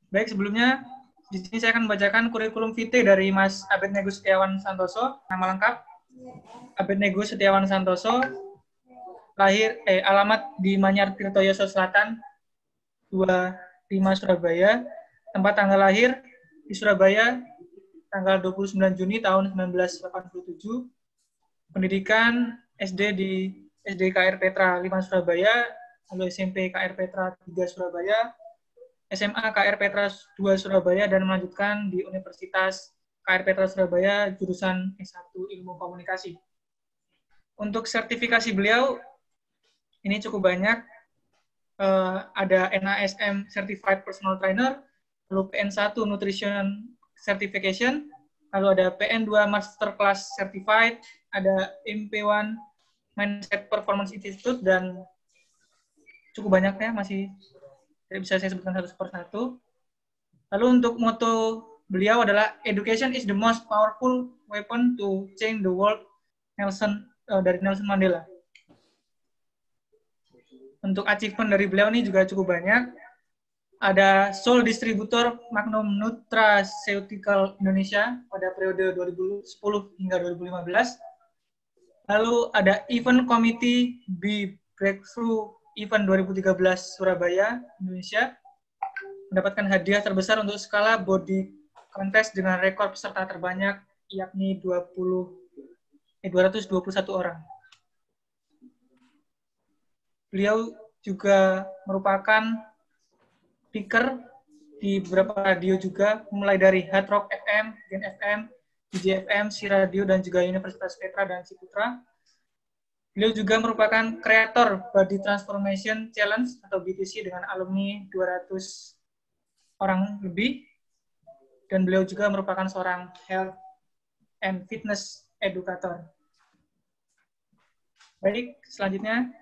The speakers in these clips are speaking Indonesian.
Baik, sebelumnya di sini saya akan membacakan kurikulum vitae dari Mas Abednego Setiawan Santoso. Nama lengkap Abednego Setiawan Santoso, alamat di Manyar Tirtoyoso Selatan, 25 Surabaya. Tempat tanggal lahir di Surabaya, tanggal 29 Juni tahun 1987. Pendidikan SD di SD KR Petra 5 Surabaya, lalu SMP KR Petra 3 Surabaya, SMA KR Petra 2 Surabaya, dan melanjutkan di Universitas KR Petra Surabaya, jurusan S1 Ilmu Komunikasi. Untuk sertifikasi beliau, ini cukup banyak. Ada NASM Certified Personal Trainer, lalu PN1 Nutrition Certification, lalu ada PN2 Masterclass Certified, ada MP1 Mindset Performance Institute, dan cukup banyaknya, masih tidak bisa saya sebutkan satu persatu. Lalu untuk moto beliau adalah Education is the most powerful weapon to change the world, dari Nelson Mandela. Untuk achievement dari beliau ini juga cukup banyak. Ada sole distributor Magnum Nutraceutical Indonesia pada periode 2010 hingga 2015. Lalu ada Event Committee B Breakthrough Event 2013 Surabaya, Indonesia. Mendapatkan hadiah terbesar untuk skala body contest dengan rekor peserta terbanyak, yakni 221 orang. Beliau juga merupakan speaker di beberapa radio juga, mulai dari Hard Rock FM, Gen FM, DJ FM, Si Radio, dan juga Universitas Petra dan Ciputra. Beliau juga merupakan kreator Body Transformation Challenge atau BTC dengan alumni 200 orang lebih. Dan beliau juga merupakan seorang health and fitness educator. Baik, selanjutnya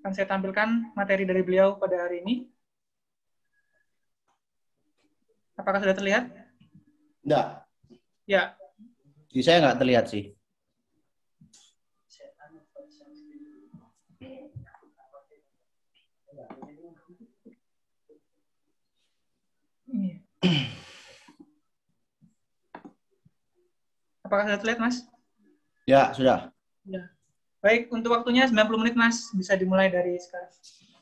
akan saya tampilkan materi dari beliau pada hari ini. Apakah sudah terlihat? Enggak. Ya. Di saya nggak terlihat sih. Apakah sudah terlihat, Mas? Ya, sudah. Ya. Baik, untuk waktunya 90 menit, Mas. Bisa dimulai dari sekarang.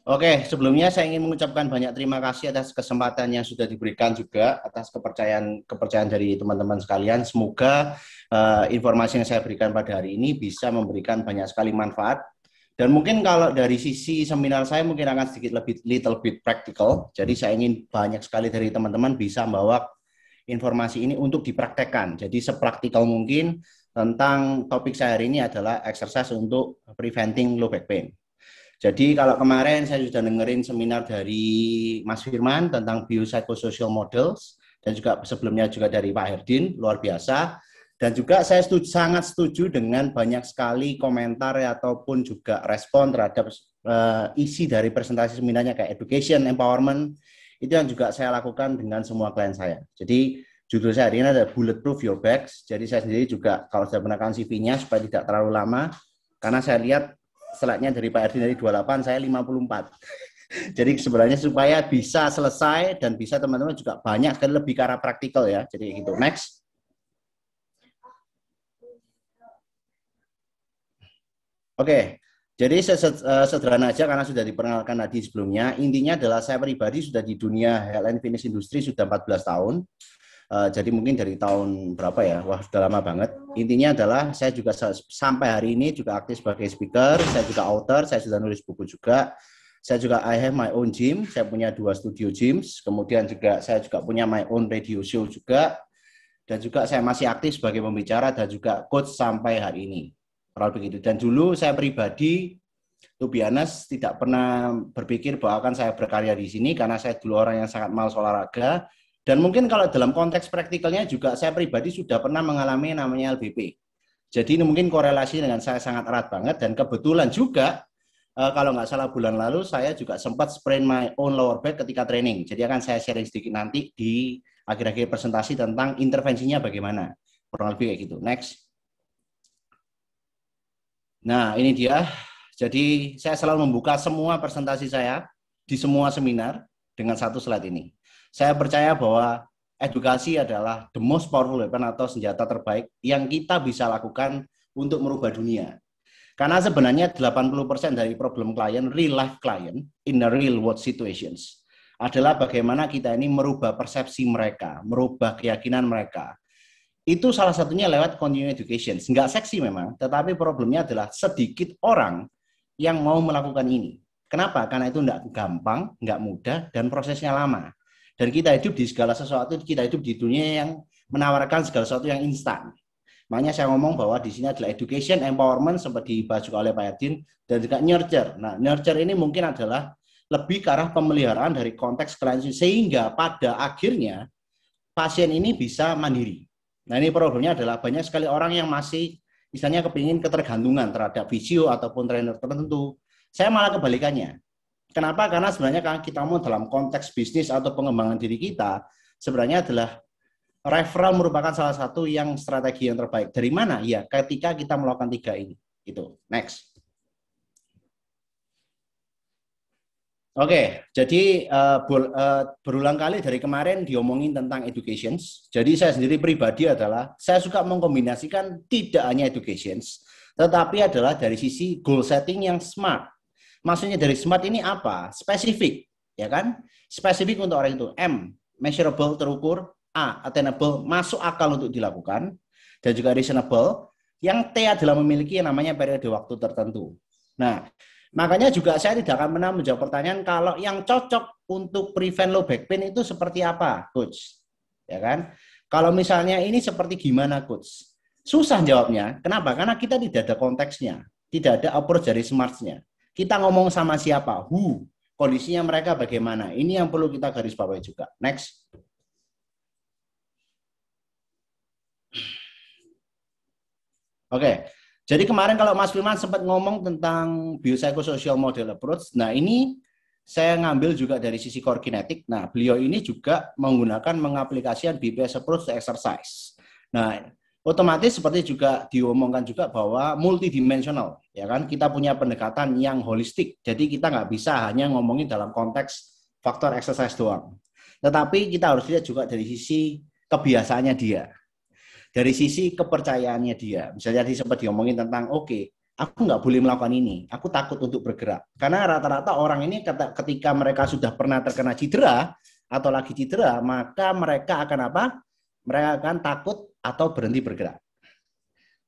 Oke, sebelumnya saya ingin mengucapkan banyak terima kasih atas kesempatan yang sudah diberikan juga, atas kepercayaan dari teman-teman sekalian. Semoga informasi yang saya berikan pada hari ini bisa memberikan banyak sekali manfaat. Dan mungkin kalau dari sisi seminar saya mungkin akan sedikit little bit practical. Jadi saya ingin banyak sekali dari teman-teman bisa membawa informasi ini untuk dipraktekkan. Jadi sepraktikal mungkin. Tentang topik saya hari ini adalah exercise untuk preventing low back pain. Jadi kalau kemarin saya sudah dengerin seminar dari Mas Firman tentang biopsychosocial models, dan juga sebelumnya juga dari Pak Herdin, luar biasa. Dan juga saya sangat setuju dengan banyak sekali komentar ataupun juga respon terhadap isi dari presentasi seminarnya kayak education, empowerment, itu yang juga saya lakukan dengan semua klien saya. Jadi judul saya hari ini adalah Bulletproof Your Backs. Jadi saya sendiri juga kalau sudah menekan CV-nya supaya tidak terlalu lama, karena saya lihat slide-nya dari Pak Erdi dari 28, saya 54. Jadi sebenarnya supaya bisa selesai dan bisa teman-teman juga banyak sekali lebih ke arah praktikal ya. Jadi gitu. Next. Oke. Jadi sederhana aja karena sudah diperkenalkan tadi sebelumnya. Intinya adalah saya pribadi sudah di dunia health and fitness industry sudah 14 tahun. Jadi mungkin dari tahun berapa ya, wah sudah lama banget. Intinya adalah saya juga sampai hari ini juga aktif sebagai speaker, saya juga author, saya sudah nulis buku juga. Saya juga I have my own gym, saya punya 2 studio gyms, kemudian juga saya juga punya my own radio show juga. Dan juga saya masih aktif sebagai pembicara dan juga coach sampai hari ini. Kurang begitu. Dan dulu saya pribadi, to be honest, tidak pernah berpikir bahwa akan saya berkarya di sini karena saya dulu orang yang sangat malas olahraga. Dan mungkin kalau dalam konteks praktikalnya juga saya pribadi sudah pernah mengalami namanya LBP. Jadi ini mungkin korelasi dengan saya sangat erat banget. Dan kebetulan juga kalau nggak salah bulan lalu saya juga sempat sprain my own lower back ketika training. Jadi akan saya sharing sedikit nanti di akhir-akhir presentasi tentang intervensinya bagaimana. Kurang lebih kayak gitu. Next. Nah ini dia. Jadi saya selalu membuka semua presentasi saya di semua seminar. dengan satu slide ini. Saya percaya bahwa edukasi adalah the most powerful weapon atau senjata terbaik yang kita bisa lakukan untuk merubah dunia. Karena sebenarnya 80% dari problem klien, real life client, in the real world situations, adalah bagaimana kita ini merubah persepsi mereka, merubah keyakinan mereka. Itu salah satunya lewat continuing education. Nggak seksi memang, tetapi problemnya adalah sedikit orang yang mau melakukan ini. Kenapa? Karena itu nggak gampang, nggak mudah, dan prosesnya lama. Dan kita hidup di segala sesuatu, kita hidup di dunia yang menawarkan segala sesuatu yang instan. Makanya saya ngomong bahwa di sini adalah education, empowerment, seperti dibahas juga oleh Pak Edin, dan juga nurture. Nah, nurture ini mungkin adalah lebih ke arah pemeliharaan dari konteks klien, sehingga pada akhirnya pasien ini bisa mandiri. Nah, ini problemnya adalah banyak sekali orang yang masih misalnya kepingin ketergantungan terhadap visio ataupun trainer tertentu. Saya malah kebalikannya. Kenapa? Karena sebenarnya kalau kita mau dalam konteks bisnis atau pengembangan diri kita, sebenarnya adalah referral merupakan salah satu yang strategi yang terbaik. Dari mana? Ya, ketika kita melakukan 3 ini. Itu. Next. Oke, jadi berulang kali dari kemarin diomongin tentang education. Jadi saya sendiri pribadi adalah saya suka mengkombinasikan tidak hanya education, tetapi adalah dari sisi goal setting yang smart. Maksudnya dari smart ini apa? Spesifik, ya kan? Spesifik untuk orang itu. M, measurable, terukur. A, attainable, masuk akal untuk dilakukan. Dan juga reasonable. Yang T adalah memiliki yang namanya periode waktu tertentu. Nah, makanya juga saya tidak akan pernah menjawab pertanyaan kalau yang cocok untuk prevent low back pain itu seperti apa, Coach? Ya kan? Kalau misalnya ini seperti gimana, Coach? Susah jawabnya. Kenapa? Karena kita tidak ada konteksnya. Tidak ada approach dari smarts-nya. Kita ngomong sama siapa? Who? Kondisinya mereka bagaimana? Ini yang perlu kita garis bawahi juga. Next. Oke. Jadi kemarin kalau Mas Firman sempat ngomong tentang biopsychosocial model approach, nah ini saya ngambil juga dari sisi core kinetic. Nah, beliau ini juga menggunakan mengaplikasikan BPS approach to exercise. Nah, otomatis seperti juga diomongkan juga bahwa multidimensional, ya kan? Kita punya pendekatan yang holistik. Jadi kita nggak bisa hanya ngomongin dalam konteks faktor exercise doang. Tetapi kita harus lihat juga dari sisi kebiasaannya dia. Dari sisi kepercayaannya dia. Misalnya tadi sempat diomongin tentang, oke, aku nggak boleh melakukan ini, aku takut untuk bergerak. Karena rata-rata orang ini ketika mereka sudah pernah terkena cedera, atau lagi cedera, maka mereka akan apa? Mereka akan takut atau berhenti bergerak.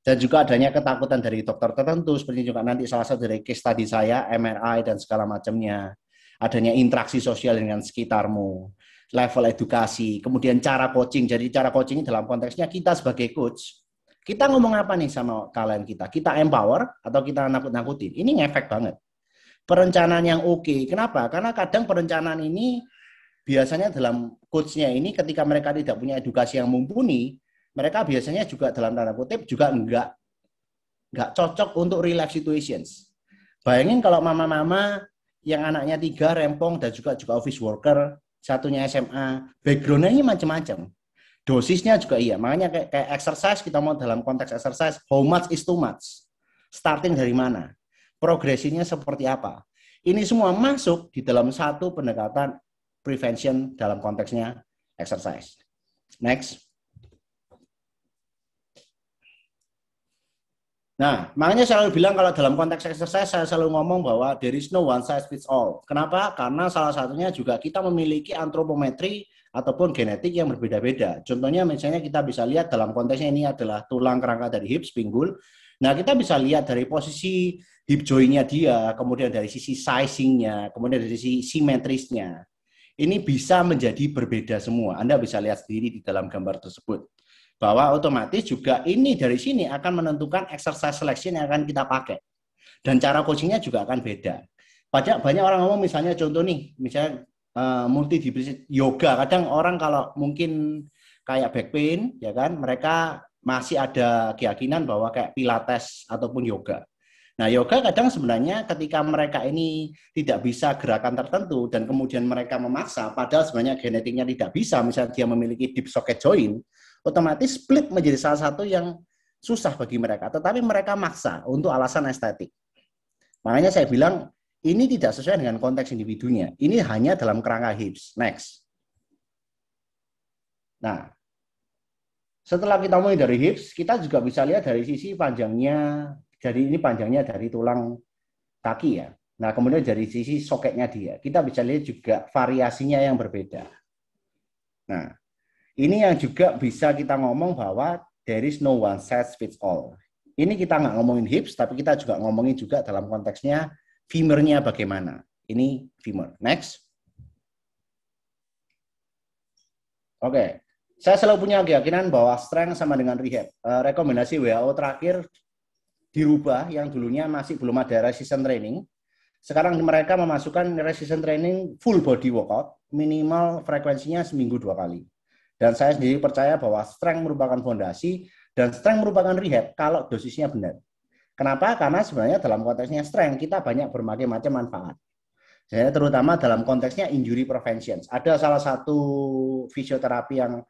Dan juga adanya ketakutan dari dokter tertentu, seperti juga nanti salah satu dari case tadi saya, MRI dan segala macamnya. Adanya interaksi sosial dengan sekitarmu. Level edukasi, kemudian cara coaching. Jadi cara coaching dalam konteksnya kita sebagai coach, kita ngomong apa nih sama kalian kita? Kita empower atau kita nakut-nakutin? Ini ngefek banget. Perencanaan yang oke. Kenapa? Karena kadang perencanaan ini biasanya dalam coachnya ini ketika mereka tidak punya edukasi yang mumpuni, mereka biasanya juga dalam tanda kutip juga nggak cocok untuk real life situations. Bayangin kalau mama-mama yang anaknya 3 rempong dan juga office worker, satunya SMA, background-nya ini macam-macam. Dosisnya juga iya. Makanya kayak exercise, kita mau dalam konteks exercise, how much is too much? Starting dari mana? Progresinya seperti apa? Ini semua masuk di dalam satu pendekatan prevention dalam konteksnya exercise. Next. Nah, makanya saya selalu bilang kalau dalam konteks exercise, saya selalu ngomong bahwa there is no one size fits all. Kenapa? Karena salah satunya juga kita memiliki antropometri ataupun genetik yang berbeda-beda. Contohnya misalnya kita bisa lihat dalam konteksnya ini adalah tulang kerangka dari hips, pinggul. Nah, kita bisa lihat dari posisi hip joint-nya dia, kemudian dari sisi sizing-nya, kemudian dari sisi simetrisnya. Ini bisa menjadi berbeda semua. Anda bisa lihat sendiri di dalam gambar tersebut. Bahwa otomatis juga ini dari sini akan menentukan exercise selection yang akan kita pakai. Dan cara coachingnya juga akan beda. Banyak orang ngomong misalnya contoh nih, misalnya multidisiplin yoga. Kadang orang kalau mungkin kayak back pain, ya kan, mereka masih ada keyakinan bahwa kayak pilates ataupun yoga. Nah, yoga kadang sebenarnya ketika mereka ini tidak bisa gerakan tertentu dan kemudian mereka memaksa, padahal sebenarnya genetiknya tidak bisa, misalnya dia memiliki deep socket joint, otomatis split menjadi salah satu yang susah bagi mereka. Tetapi mereka maksa untuk alasan estetik. Makanya saya bilang, ini tidak sesuai dengan konteks individunya. Ini hanya dalam kerangka hips. Next. Nah, setelah kita mulai dari hips, kita juga bisa lihat dari sisi panjangnya. Jadi ini panjangnya dari tulang kaki ya. Nah, kemudian dari sisi soketnya dia, kita bisa lihat juga variasinya yang berbeda. Nah, ini yang juga bisa kita ngomong bahwa there is no one size fits all. Ini kita nggak ngomongin hips, tapi kita juga ngomongin juga dalam konteksnya femurnya bagaimana. Ini femur. Next. Oke. Saya selalu punya keyakinan bahwa strength sama dengan rehab. Rekomendasi WHO terakhir dirubah, yang dulunya masih belum ada resistance training. Sekarang mereka memasukkan resistance training full body workout, minimal frekuensinya seminggu 2 kali. Dan saya sendiri percaya bahwa strength merupakan fondasi dan strength merupakan rehab kalau dosisnya benar. Kenapa? Karena sebenarnya dalam konteksnya strength kita banyak berbagai macam manfaat. Jadi, terutama dalam konteksnya injury prevention. Ada salah satu fisioterapi yang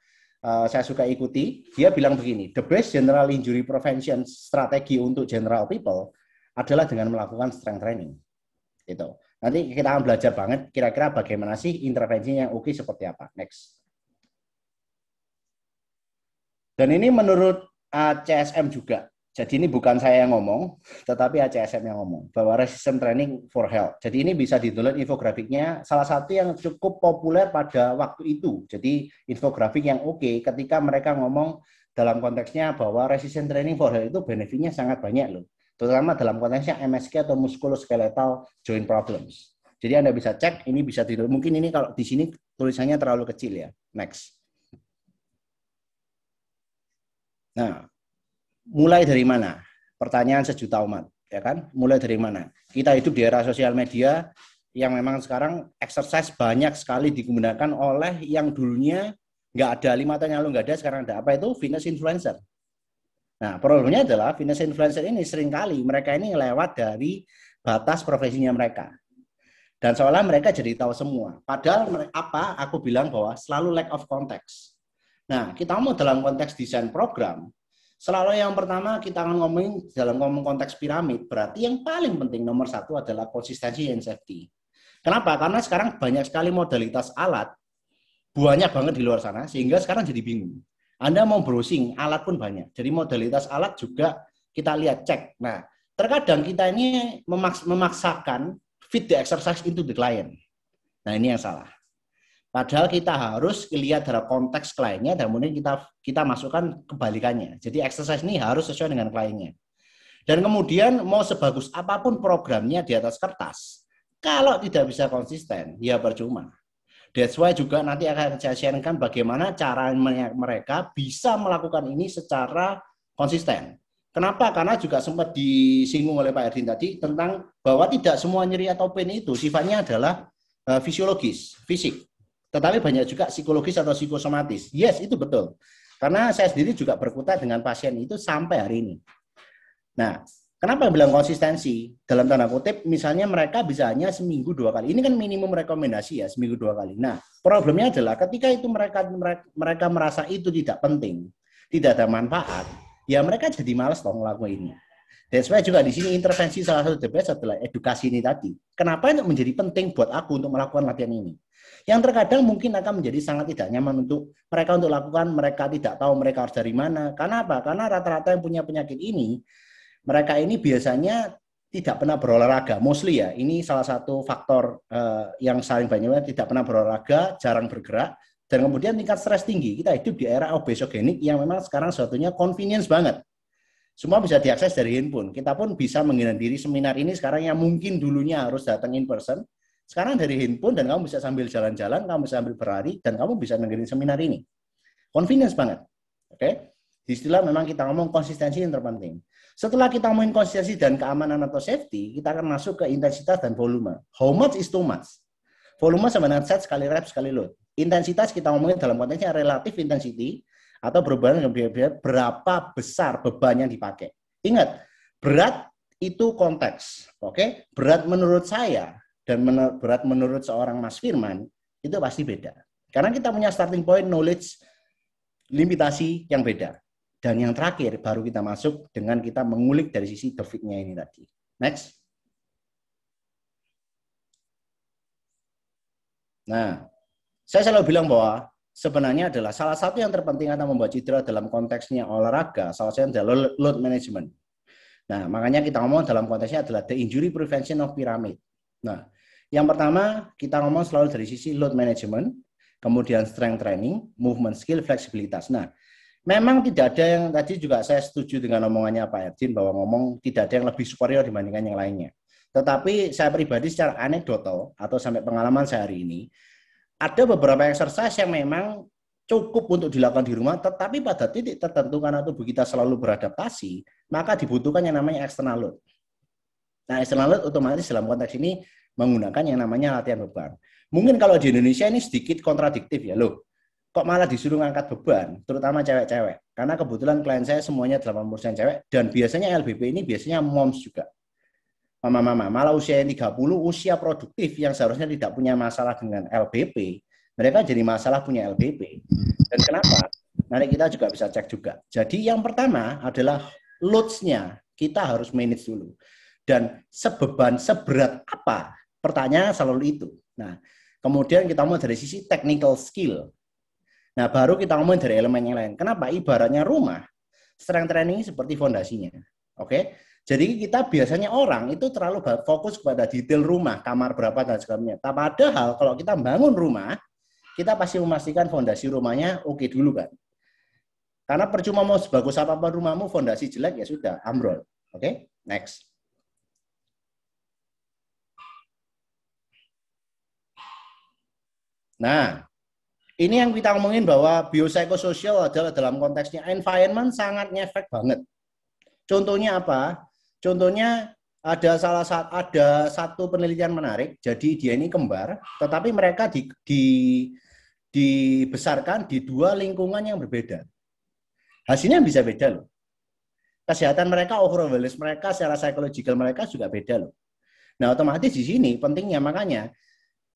saya suka ikuti, dia bilang begini, the best general injury prevention strategi untuk general people adalah dengan melakukan strength training. Gitu. Nanti kita akan belajar banget kira-kira bagaimana sih intervensinya yang oke seperti apa. Next. Dan ini menurut ACSM juga. Jadi ini bukan saya yang ngomong, tetapi ACSM yang ngomong bahwa resistance training for health. Jadi ini bisa di-download infografiknya. Salah satu yang cukup populer pada waktu itu. Jadi infografik yang oke ketika mereka ngomong dalam konteksnya bahwa resistance training for health itu benefitnya sangat banyak loh. Terutama dalam konteksnya MSK atau musculoskeletal joint problems. Jadi Anda bisa cek, ini bisa di-download. Mungkin ini kalau di sini tulisannya terlalu kecil ya. Next. Nah, mulai dari mana? Pertanyaan sejuta umat, ya kan? Mulai dari mana? Kita hidup di era sosial media yang memang sekarang exercise banyak sekali digunakan oleh yang dulunya nggak ada 5 tahun yang lalu nggak ada, sekarang ada apa itu? Fitness influencer. Nah, problemnya adalah fitness influencer ini seringkali mereka ini lewat dari batas profesinya mereka. Dan seolah mereka jadi tahu semua. Padahal apa? Aku bilang bahwa selalu lack of context. Nah, kita mau dalam konteks desain program, selalu yang pertama kita akan ngomongin dalam ngomong konteks piramid, berarti yang paling penting nomor 1 adalah konsistensi dan safety. Kenapa? Karena sekarang banyak sekali modalitas alat, banyak banget di luar sana, sehingga sekarang jadi bingung. Anda mau browsing, alat pun banyak. Jadi modalitas alat juga kita lihat, cek. Nah, terkadang kita ini memaksakan fit the exercise into the client. Nah, ini yang salah. Padahal kita harus lihat dalam konteks kliennya dan kemudian kita masukkan kebalikannya. Jadi exercise ini harus sesuai dengan kliennya. Dan kemudian mau sebagus apapun programnya di atas kertas, kalau tidak bisa konsisten, ya percuma. That's why juga nanti akan saya sharekan bagaimana cara mereka bisa melakukan ini secara konsisten. Kenapa? Karena juga sempat disinggung oleh Pak Erdin tadi tentang bahwa tidak semua nyeri atau pain itu sifatnya adalah fisiologis, fisik. Tetapi banyak juga psikologis atau psikosomatis. Yes, itu betul. Karena saya sendiri juga berkutat dengan pasien itu sampai hari ini. Nah, kenapa bilang konsistensi? Dalam tanda kutip, misalnya mereka bisa hanya seminggu 2 kali. Ini kan minimum rekomendasi ya, seminggu 2 kali. Nah, problemnya adalah ketika itu mereka merasa itu tidak penting, tidak ada manfaat, ya mereka jadi malas dong ngelakuin ini. That's why juga di sini intervensi salah satu the best adalah edukasi ini tadi. Kenapa itu menjadi penting buat aku untuk melakukan latihan ini? Yang terkadang mungkin akan menjadi sangat tidak nyaman untuk mereka untuk lakukan, mereka tidak tahu mereka harus dari mana. Karena apa? Karena rata-rata yang punya penyakit ini, mereka ini biasanya tidak pernah berolahraga. Mostly ya, ini salah satu faktor yang saling banyaknya tidak pernah berolahraga, jarang bergerak, dan kemudian tingkat stres tinggi. Kita hidup di era obesogenik yang memang sekarang suatunya convenience banget. Semua bisa diakses dari handphone. Kita pun bisa menghadiri seminar ini sekarang yang mungkin dulunya harus datang in person. Sekarang dari handphone dan kamu bisa sambil jalan-jalan, kamu bisa sambil berlari, dan kamu bisa menghadiri seminar ini. Convenience banget. Oke? Di istilah memang kita ngomong konsistensi yang terpenting. Setelah kita ngomongin konsistensi dan keamanan atau safety, kita akan masuk ke intensitas dan volume. How much is too much? Volume sama dengan set sekali rep sekali load. Intensitas kita ngomongin dalam konteksnya relatif intensity, atau berhubungan dengan berapa besar beban yang dipakai. Ingat, berat itu konteks. Oke? Berat menurut saya dan berat menurut seorang Mas Firman itu pasti beda. Karena kita punya starting point, knowledge, limitasi yang beda. Dan yang terakhir baru kita masuk dengan kita mengulik dari sisi defiknya ini tadi. Next. Nah, saya selalu bilang bahwa sebenarnya adalah salah satu yang terpenting atau membuat cedera dalam konteksnya olahraga, salah satunya adalah load management. Nah, makanya kita ngomong dalam konteksnya adalah the injury prevention of pyramid. Nah, yang pertama kita ngomong selalu dari sisi load management, kemudian strength training, movement skill, fleksibilitas. Nah, memang tidak ada yang tadi juga saya setuju dengan omongannya Pak Erjin bahwa ngomong tidak ada yang lebih superior dibandingkan yang lainnya. Tetapi saya pribadi secara anekdotal atau sampai pengalaman saya hari ini, ada beberapa exercise yang memang cukup untuk dilakukan di rumah, tetapi pada titik tertentu karena tubuh kita selalu beradaptasi, maka dibutuhkan yang namanya external load. Nah, external load otomatis dalam konteks ini menggunakan yang namanya latihan beban. Mungkin kalau di Indonesia ini sedikit kontradiktif ya, loh. Kok malah disuruh ngangkat beban, terutama cewek-cewek. Karena kebetulan klien saya semuanya 80% cewek, dan biasanya LBP ini biasanya moms juga. Mama-mama, malah usia yang 30, usia produktif yang seharusnya tidak punya masalah dengan LBP, mereka jadi masalah punya LBP. Dan kenapa? Nanti kita juga bisa cek juga. Jadi yang pertama adalah loads-nya kita harus manage dulu. Dan seberat apa? Pertanyaan selalu itu. Nah, kemudian kita mau dari sisi technical skill. Nah, baru kita ngomong dari elemen yang lain. Kenapa? Ibaratnya rumah, strength training seperti fondasinya. Oke? Jadi kita biasanya orang itu terlalu fokus kepada detail rumah, kamar berapa dan sebagainya. Padahal kalau kita bangun rumah, kita pasti memastikan fondasi rumahnya oke dulu kan. Karena percuma mau sebagus apapun rumahmu, fondasi jelek ya sudah, ambrol. Oke? Next. Nah, ini yang kita ngomongin bahwa biopsychosocial adalah dalam konteksnya environment sangat ngefek banget. Contohnya apa? Contohnya ada satu penelitian menarik. Jadi dia ini kembar, tetapi mereka dibesarkan di dua lingkungan yang berbeda. Hasilnya bisa beda loh. Kesehatan mereka, overall wellness mereka, secara psikologikal mereka juga beda loh. Nah, otomatis di sini pentingnya makanya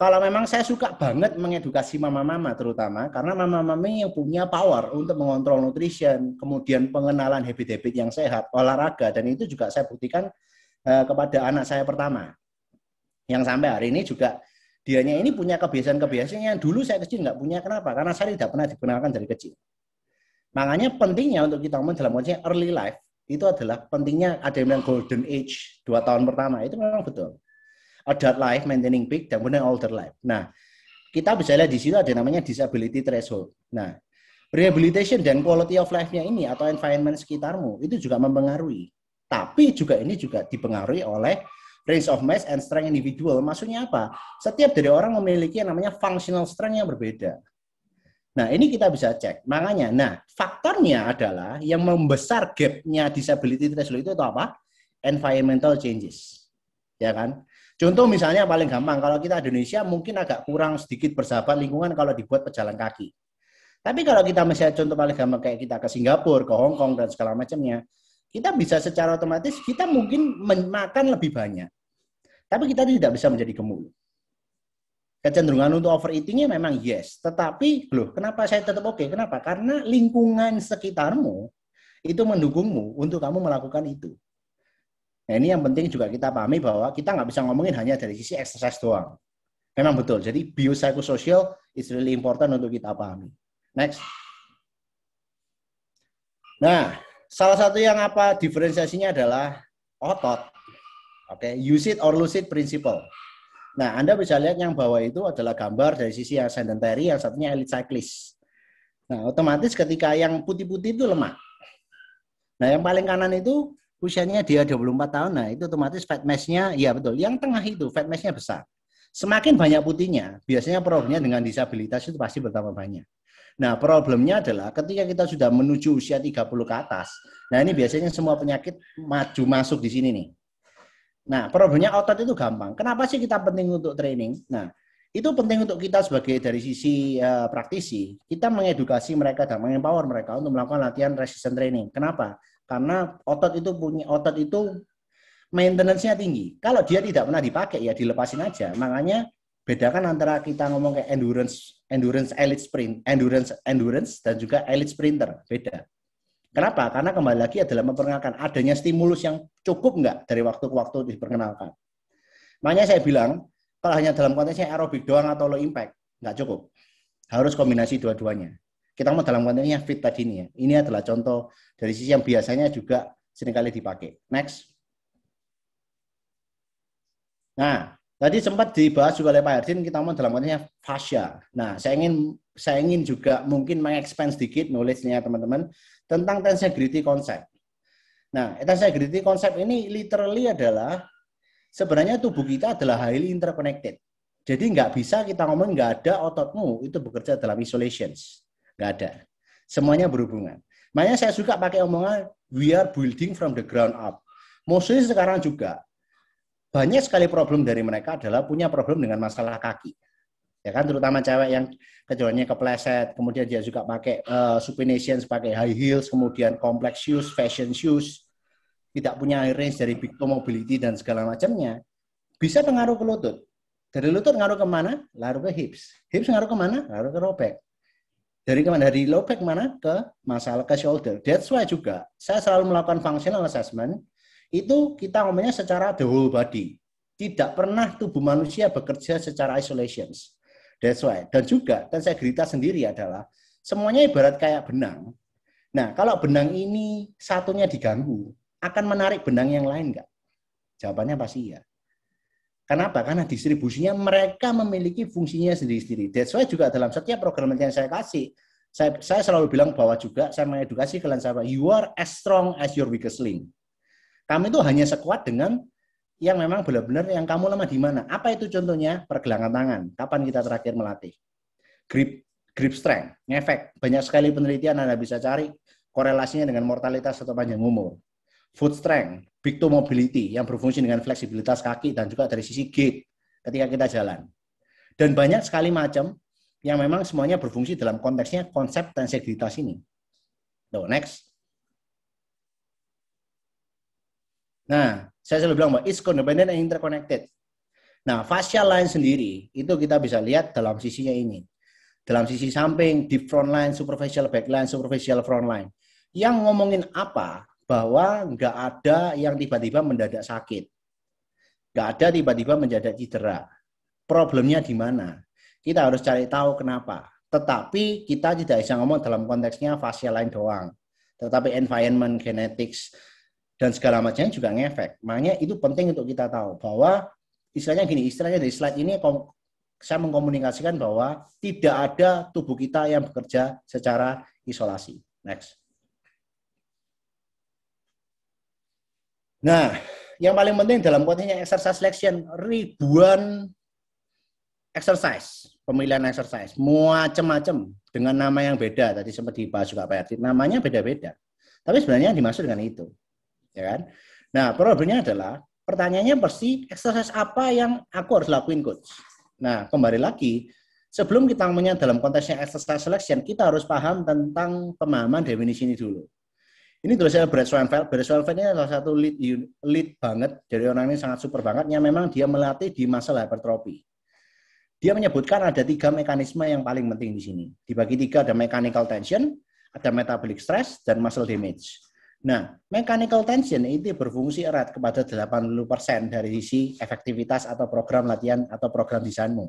kalau memang saya suka banget mengedukasi mama-mama terutama karena mama-mama yang punya power untuk mengontrol nutrition, kemudian pengenalan habit-habit yang sehat, olahraga, dan itu juga saya buktikan kepada anak saya pertama. Yang sampai hari ini juga dianya ini punya kebiasaan-kebiasaan yang dulu saya kecil nggak punya. Kenapa? Karena saya tidak pernah dikenalkan dari kecil. Makanya pentingnya untuk kita ngomong dalam konteks early life, itu adalah pentingnya ada yang bilang golden age, 2 tahun pertama, itu memang betul. Adult life, maintaining peak, dan kemudian older life. Nah, kita bisa lihat di situ ada namanya disability threshold. Nah, rehabilitation dan quality of life-nya ini atau environment sekitarmu itu juga mempengaruhi. Tapi juga ini juga dipengaruhi oleh range of mass and strength individual. Maksudnya apa? Setiap dari orang memiliki yang namanya functional strength yang berbeda. Nah, ini kita bisa cek. Makanya, nah, faktornya adalah yang membesar gap-nya disability threshold itu apa? Environmental changes. Ya kan? Contoh misalnya paling gampang, kalau kita Indonesia mungkin agak kurang sedikit bersahabat lingkungan kalau dibuat pejalan kaki. Tapi kalau kita misalnya contoh paling gampang kayak kita ke Singapura, ke Hong Kong, dan segala macamnya, kita bisa secara otomatis, kita mungkin makan lebih banyak. Tapi kita tidak bisa menjadi gemuk. Kecenderungan untuk overeating-nya memang yes. Tetapi, loh, kenapa saya tetap oke? Kenapa? Karena lingkungan sekitarmu itu mendukungmu untuk kamu melakukan itu. Nah, ini yang penting juga kita pahami bahwa kita nggak bisa ngomongin hanya dari sisi exercise doang. Memang betul. Jadi biopsychosocial is really important untuk kita pahami. Next. Nah, salah satu yang apa diferensiasinya adalah otot. Oke, use it or lose it principle. Nah, Anda bisa lihat yang bawah itu adalah gambar dari sisi yang sedentary, yang satunya elite cyclist. Nah, otomatis ketika yang putih-putih itu lemak. Nah, yang paling kanan itu usianya dia 24 tahun, nah itu otomatis fat mass-nya, ya betul, yang tengah itu fat mass-nya besar. Semakin banyak putihnya, biasanya problemnya dengan disabilitas itu pasti bertambah banyak. Nah, problemnya adalah ketika kita sudah menuju usia 30 ke atas, nah ini biasanya semua penyakit maju masuk di sini nih. Nah, problemnya otot itu gampang. Kenapa sih kita penting untuk training? Nah, itu penting untuk kita sebagai dari sisi praktisi, kita mengedukasi mereka dan mengempower mereka untuk melakukan latihan resistance training. Kenapa? Karena otot itu maintenance-nya tinggi. Kalau dia tidak pernah dipakai ya dilepasin aja. Makanya bedakan antara kita ngomong kayak endurance elite sprint, endurance dan juga elite sprinter, beda. Kenapa? Karena kembali lagi adalah memperkenalkan adanya stimulus yang cukup enggak dari waktu ke waktu diperkenalkan. Makanya saya bilang kalau hanya dalam konteksnya aerobik doang atau low impact, nggak cukup. Harus kombinasi dua-duanya. Kita mau dalam konteksnya fit tadi ini ya. Ini adalah contoh dari sisi yang biasanya juga seringkali dipakai. Next. Nah, tadi sempat dibahas juga oleh Pak Herdin, kita mau dalam konteksnya fascia. Nah, saya ingin juga mungkin mengexpand sedikit knowledge-nya teman-teman tentang tensegrity konsep. Nah, tensegrity konsep ini literally adalah sebenarnya tubuh kita adalah highly interconnected. Jadi nggak bisa kita ngomong nggak ada ototmu itu bekerja dalam isolations. Nggak ada. Semuanya berhubungan. Makanya saya suka pakai omongan we are building from the ground up. Mostly sekarang juga banyak sekali problem dari mereka adalah punya problem dengan masalah kaki. Ya kan, terutama cewek yang kejualannya kepleset, kemudian dia juga pakai supinations, pakai high heels, kemudian complex shoes, fashion shoes, tidak punya range dari big toe mobility dan segala macamnya, bisa pengaruh ke lutut. Dari lutut ngaruh kemana? Ngaruh ke hips. Hips ngaruh kemana? Ngaruh ke low back. Dari kemana? Dari low back mana? Ke masalah ke shoulder. That's why juga saya selalu melakukan functional assessment. Itu kita ngomongnya secara the whole body. Tidak pernah tubuh manusia bekerja secara isolations. That's why. Dan juga tensegritas sendiri adalah semuanya ibarat kayak benang. Nah, kalau benang ini satunya diganggu, akan menarik benang yang lain nggak? Jawabannya pasti iya. Kenapa? Karena distribusinya mereka memiliki fungsinya sendiri-sendiri. That's why juga dalam setiap program yang saya kasih, saya selalu bilang bahwa juga saya mengedukasi kalian sahabat, you are as strong as your weakest link. Kamu itu hanya sekuat dengan yang memang benar-benar yang kamu lemah di mana. Apa itu contohnya? Pergelangan tangan. Kapan kita terakhir melatih? Grip strength, ngefek. Banyak sekali penelitian Anda bisa cari korelasinya dengan mortalitas atau panjang umur. Foot strength, big toe mobility yang berfungsi dengan fleksibilitas kaki dan juga dari sisi gait ketika kita jalan. Dan banyak sekali macam yang memang semuanya berfungsi dalam konteksnya konsep tensegritas ini. Next. Nah, saya selalu bilang bahwa it's codependent and interconnected. Nah, fascial line sendiri itu kita bisa lihat dalam sisinya ini. Dalam sisi samping, deep front line, superficial back line, superficial front line. Yang ngomongin apa? Bahwa nggak ada yang tiba-tiba mendadak sakit. Nggak ada tiba-tiba mendadak cedera. Problemnya di mana? Kita harus cari tahu kenapa. Tetapi kita tidak bisa ngomong dalam konteksnya fascial line doang. Tetapi environment, genetics, dan segala macamnya juga ngefek. Makanya itu penting untuk kita tahu bahwa istilahnya dari slide ini saya mengkomunikasikan bahwa tidak ada tubuh kita yang bekerja secara isolasi. Next. Nah, yang paling penting dalam konteksnya exercise selection, ribuan exercise, pemilihan exercise, macam-macam dengan nama yang beda. Tadi sempat dibahas juga Pak Erdin, namanya beda-beda. Tapi sebenarnya yang dimaksud dengan itu. Ya kan? Nah, problemnya adalah pertanyaannya pasti exercise apa yang aku harus lakuin coach. Nah, kembali lagi sebelum kita ngomongnya dalam konteksnya exercise selection, kita harus paham tentang pemahaman definisi ini dulu. Ini tulisnya Brad Schoenfeld. Brad Schoenfeld ini salah satu lead banget dari orang ini sangat super banget yang memang dia melatih di muscle hypertrophy. Dia menyebutkan ada 3 mekanisme yang paling penting di sini. Dibagi 3, ada mechanical tension, ada metabolic stress, dan muscle damage. Nah, mechanical tension itu berfungsi erat kepada 80% dari sisi efektivitas atau program latihan atau program desainmu.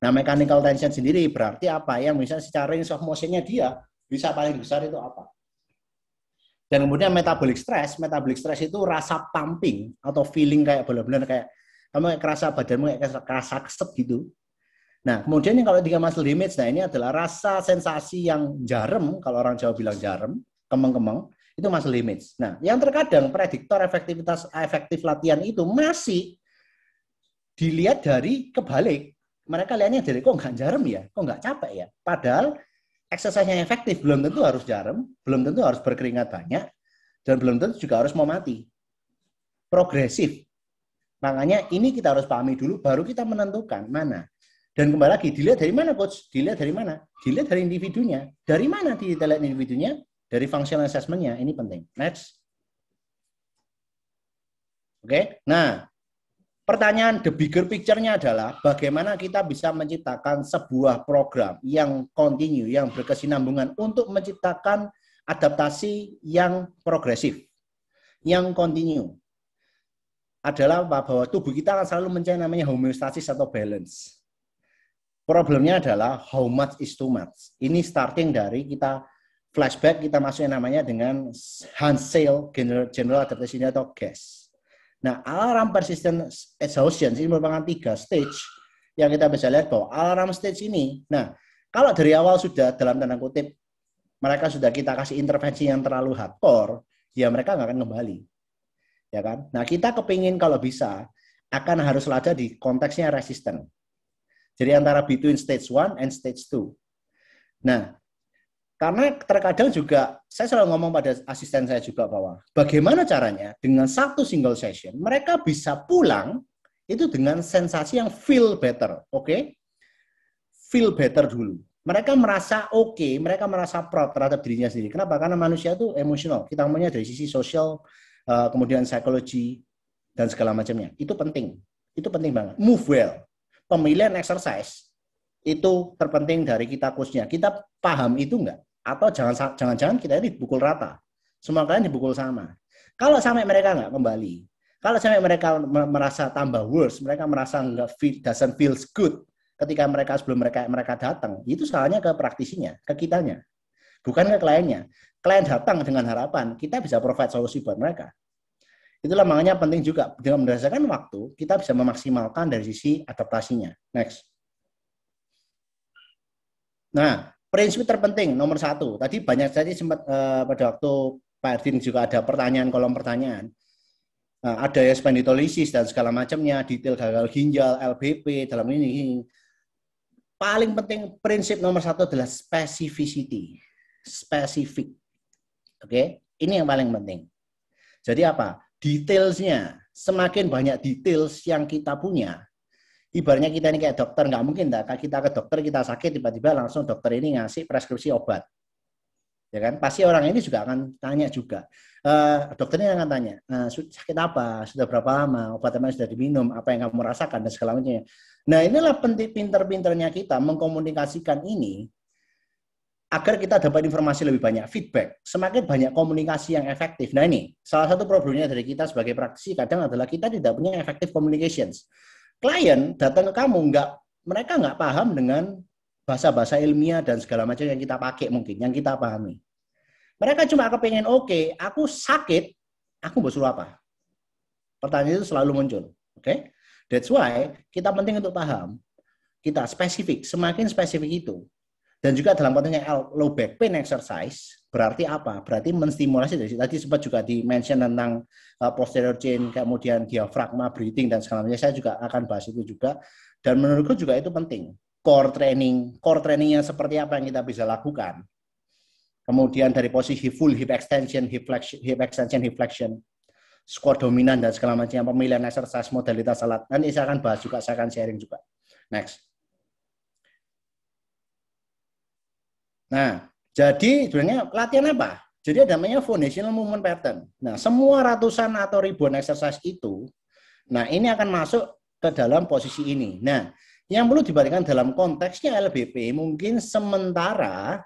Nah, mechanical tension sendiri berarti apa? Yang misalnya secara range of motion-nya dia bisa paling besar itu apa? Dan kemudian metabolic stress itu rasa pumping atau feeling kayak benar-benar kayak kamu kerasa badanmu kayak kerasa keset gitu. Nah, kemudian yang kalau 3 muscle damage, nah ini adalah rasa sensasi yang jarem, kalau orang Jawa bilang jarem, kemeng-kemeng, itu muscle damage. Nah, yang terkadang prediktor efektif latihan itu masih dilihat dari kebalik. Mereka lihatnya dari kok nggak jarem ya, kok nggak capek ya. Padahal exercise-nya efektif belum tentu harus jarem, belum tentu harus berkeringat banyak, dan belum tentu juga harus mau mati. Progresif. Makanya ini kita harus pahami dulu, baru kita menentukan mana. Dan kembali lagi, dilihat dari mana coach? Dilihat dari mana? Dilihat dari individunya. Dari mana dilihat individunya? Dari functional assessment-nya. Ini penting. Next. Oke. Nah, pertanyaan the bigger picture-nya adalah bagaimana kita bisa menciptakan sebuah program yang continue, yang berkesinambungan untuk menciptakan adaptasi yang progresif, yang continue. Adalah bahwa tubuh kita akan selalu mencari namanya homeostasis atau balance. Problemnya adalah how much is too much. Ini starting dari kita flashback, kita masuk yang namanya dengan Hansel General Adaptation atau GAS. Nah, alarm persistent exhaustion ini merupakan 3 stage yang kita bisa lihat bahwa alarm stage ini, nah, kalau dari awal sudah dalam tanda kutip mereka sudah kita kasih intervensi yang terlalu hardcore, ya mereka nggak akan kembali. Ya kan? Nah, kita kepingin kalau bisa akan harus ada di konteksnya resisten. Jadi antara between stage 1 and stage 2. Nah, karena terkadang juga saya selalu ngomong pada asisten saya juga bahwa bagaimana caranya dengan satu single session mereka bisa pulang itu dengan sensasi yang feel better, oke? Feel better dulu. Mereka merasa oke, mereka merasa proud terhadap dirinya sendiri. Kenapa? Karena manusia itu emosional. Kita ngomongnya dari sisi sosial, kemudian psikologi dan segala macamnya. Itu penting banget. Move well. Pemilihan exercise itu terpenting dari kita coachnya. Kita paham itu enggak? Atau jangan-jangan kita ini dipukul rata. Semua kalian dipukul sama. Kalau sampai mereka enggak kembali, kalau sampai mereka merasa tambah worse, mereka merasa enggak doesn't feel good ketika sebelum mereka datang, itu salahnya ke praktisinya, ke kitanya. Bukan ke kliennya. Klien datang dengan harapan kita bisa provide solusi buat mereka. Itulah makanya penting juga dengan berdasarkan waktu kita bisa memaksimalkan dari sisi adaptasinya. Next. Nah, prinsip terpenting nomor 1. Tadi banyak tadi sempat pada waktu Pak Erdin juga ada pertanyaan, kolom pertanyaan. Ada ya spondylolisis dan segala macamnya, detail gagal ginjal, LBP dalam ini. Paling penting prinsip nomor 1 adalah specificity. Spesifik. Oke, ini yang paling penting. Jadi apa? Detailsnya, semakin banyak details yang kita punya, ibaratnya kita ini kayak dokter, nggak mungkin kita ke dokter, kita sakit, tiba-tiba langsung dokter ini ngasih preskripsi obat. Ya kan? Pasti orang ini juga akan tanya juga. Dokternya akan tanya, sakit apa, sudah berapa lama, obat apa yang sudah diminum, apa yang kamu rasakan, dan segala macamnya. Nah, inilah pinter-pinternya kita mengkomunikasikan ini, agar kita dapat informasi lebih banyak, feedback, semakin banyak komunikasi yang efektif. Nah ini, salah satu problemnya dari kita sebagai praktisi kadang adalah kita tidak punya effective communications. Klien datang ke kamu, mereka nggak paham dengan bahasa-bahasa ilmiah dan segala macam yang kita pakai mungkin, yang kita pahami. Mereka cuma kepengen, oke, aku sakit, aku mau suruh apa? Pertanyaan itu selalu muncul. Oke? That's why kita penting untuk paham. Kita spesifik, semakin spesifik itu. Dan juga dalam konteksnya low back pain exercise, berarti apa? Berarti menstimulasi dari tadi sempat juga di-mention tentang posterior chain, kemudian diafragma, breathing, dan segala macam. Saya juga akan bahas itu juga. Dan menurutku juga itu penting. Core trainingnya seperti apa yang kita bisa lakukan. Kemudian dari posisi full hip extension, hip flexion, squat dominan, dan segala macam. Pemilihan exercise, modalitas alat. Nanti saya akan bahas juga, saya akan sharing juga. Next. Nah, jadi sebenarnya latihan apa? Jadi ada namanya foundational movement pattern. Nah, semua ratusan atau ribuan exercise itu, nah ini akan masuk ke dalam posisi ini. Nah, yang perlu diperhatikan dalam konteksnya LBP mungkin sementara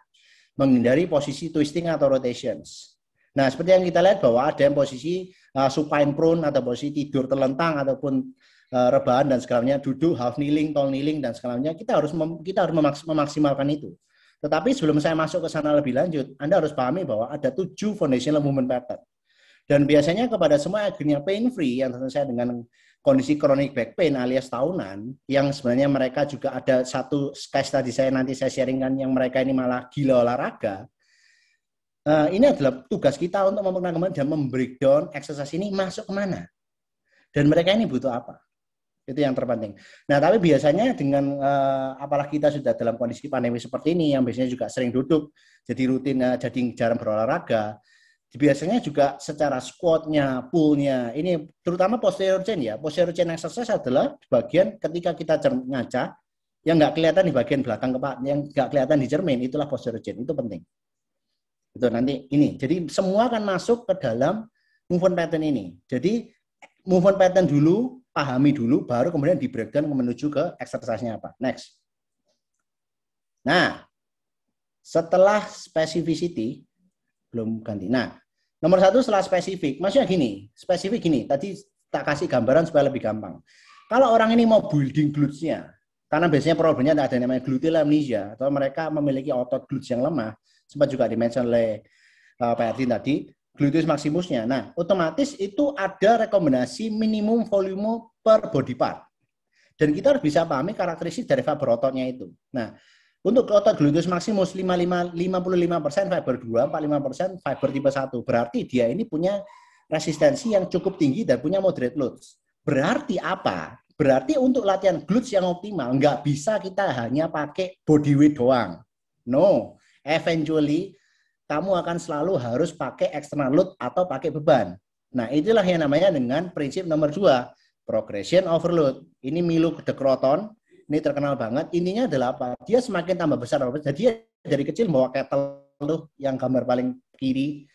menghindari posisi twisting atau rotations. Nah, seperti yang kita lihat bahwa ada yang posisi supine prone atau posisi tidur terlentang ataupun rebahan dan segalanya, duduk, half kneeling, tall kneeling dan segalanya, kita harus memaksimalkan itu. Tetapi sebelum saya masuk ke sana lebih lanjut, Anda harus pahami bahwa ada 7 foundational movement pattern. Dan biasanya kepada semua akhirnya pain free yang tentu saya dengan kondisi chronic back pain alias tahunan, yang sebenarnya mereka juga ada satu case tadi nanti saya sharingkan yang mereka ini malah gila olahraga. Ini adalah tugas kita untuk memperkenalkan dan membreakdown exercise ini masuk kemana. Dan mereka ini butuh apa. Itu yang terpenting. Nah, tapi biasanya dengan apalagi kita sudah dalam kondisi pandemi seperti ini, yang biasanya juga sering duduk, jadi rutin, jadi jarang berolahraga, biasanya juga secara squatnya, pullnya, ini terutama posterior chain ya. Posterior chain exercise adalah bagian ketika kita ngaca, yang nggak kelihatan di bagian belakang kepala, yang nggak kelihatan di cermin, itulah posterior chain. Itu penting. Itu nanti ini. Jadi semua akan masuk ke dalam movement pattern ini. Jadi movement pattern dulu, pahami dulu, baru kemudian di breakdown menuju ke exercise-nya apa. Next. Nah, setelah specificity, belum ganti. Nah, nomor 1 setelah spesifik, maksudnya gini, spesifik gini, tadi tak kasih gambaran supaya lebih gampang. Kalau orang ini mau building glutes-nya, Karena biasanya problemnya ada yang namanya gluteal amnesia, atau mereka memiliki otot gluteus yang lemah, sempat juga dimention oleh Pak Erdin tadi, gluteus maximusnya. Nah, otomatis itu ada rekomendasi minimum volume per body part. Dan kita harus bisa pahami karakteristik dari fiber ototnya itu. Nah, untuk otot gluteus maximus 55% fiber 2, 45% fiber tipe 1. Berarti dia ini punya resistensi yang cukup tinggi dan punya moderate loads. Berarti apa? Berarti untuk latihan glutes yang optimal, nggak bisa kita hanya pakai body weight doang. No, eventually kamu akan selalu harus pakai external load atau pakai beban. Nah, itulah yang namanya dengan prinsip nomor 2, progression overload. Ini Milo de Croton, ini terkenal banget. Intinya adalah apa? Dia semakin tambah besar. Jadi dari kecil bawa kettle yang gambar paling kiri.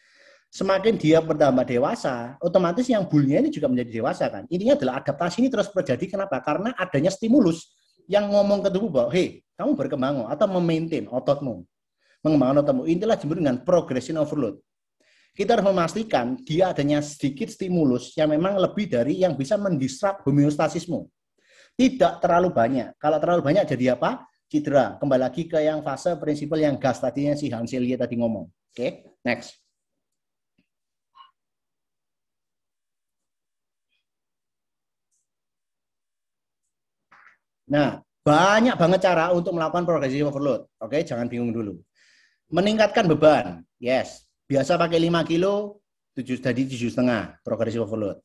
Semakin dia bertambah dewasa, otomatis yang bullnya ini juga menjadi dewasa kan. Intinya adalah adaptasi ini terus terjadi. Kenapa? Karena adanya stimulus yang ngomong ke tubuh bahwa, hey, kamu berkembang atau memaintain ototmu. Mengembangkan ototmu. Inilah disebut dengan progression overload. Kita harus memastikan dia adanya sedikit stimulus yang memang lebih dari yang bisa mendisrupt homeostasismu. Tidak terlalu banyak. Kalau terlalu banyak jadi apa? Cedera. Kembali lagi ke yang fase prinsipal yang gas tadinya si Hanselia tadi ngomong. Oke, next. Nah, banyak banget cara untuk melakukan progressive overload. Oke, jangan bingung dulu. Meningkatkan beban. Yes. Biasa pakai 5 kilo, jadi 7,5 progressive overload.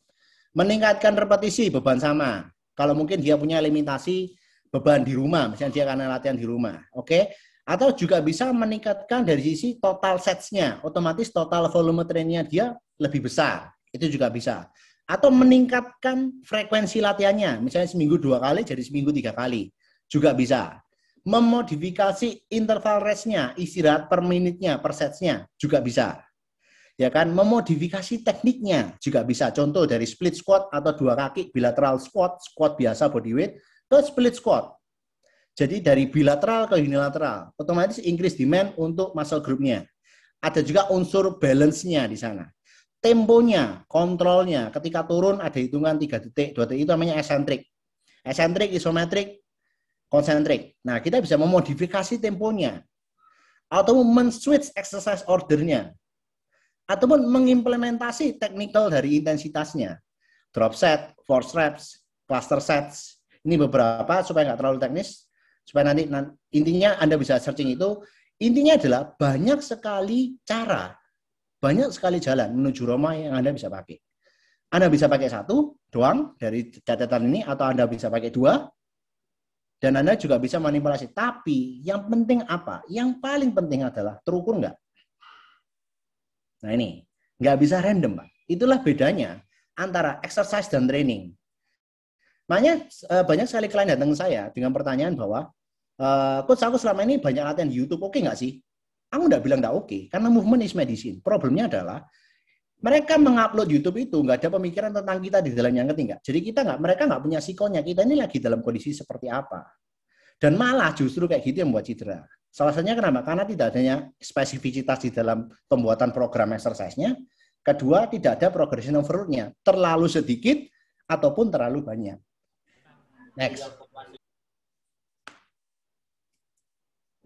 Meningkatkan repetisi, beban sama. Kalau mungkin dia punya limitasi beban di rumah, misalnya dia karena latihan di rumah. Oke. Atau juga bisa meningkatkan dari sisi total sets-nya. Otomatis total volume train-nya dia lebih besar. Itu juga bisa. Atau meningkatkan frekuensi latihannya, misalnya seminggu 2 kali jadi seminggu 3 kali, juga bisa. Memodifikasi interval rest-nya, istirahat per menitnya, per sets-nya, juga bisa. Ya kan, memodifikasi tekniknya juga bisa. Contoh dari split squat atau 2 kaki bilateral squat, squat biasa body weight, ke split squat. Jadi dari bilateral ke unilateral, otomatis increase demand untuk muscle group-nya. Ada juga unsur balance-nya di sana. Temponya, kontrolnya, ketika turun ada hitungan 3 detik, 2 detik itu namanya eccentric. Eccentric, isometric, concentric. Nah, kita bisa memodifikasi temponya. Atau men-switch exercise ordernya. Ataupun mengimplementasi technical dari intensitasnya. Drop set, force reps, cluster sets. Ini beberapa supaya nggak terlalu teknis. Supaya nanti intinya Anda bisa searching itu. Intinya adalah banyak sekali cara. Banyak sekali jalan menuju Roma yang Anda bisa pakai. Anda bisa pakai 1 doang dari catatan ini, atau Anda bisa pakai 2, dan Anda juga bisa manipulasi. Tapi yang penting apa? Yang paling penting adalah terukur nggak? Nah ini, nggak bisa random, Pak. Itulah bedanya antara exercise dan training. Makanya banyak sekali klien datang ke saya dengan pertanyaan bahwa, Coach, aku selama ini banyak latihan di YouTube, oke nggak sih? Aku nggak bilang nggak oke, karena movement is medicine. Problemnya adalah mereka mengupload YouTube itu nggak ada pemikiran tentang kita di dalamnya, ngerti nggak? Jadi mereka nggak punya psikonya, kita ini lagi dalam kondisi seperti apa. Dan malah justru kayak gitu yang membuat cedera. Salah satunya kenapa? Karena tidak adanya spesifisitas di dalam pembuatan program exercise-nya. Kedua, tidak ada progression overload-nya. Terlalu sedikit ataupun terlalu banyak. Next.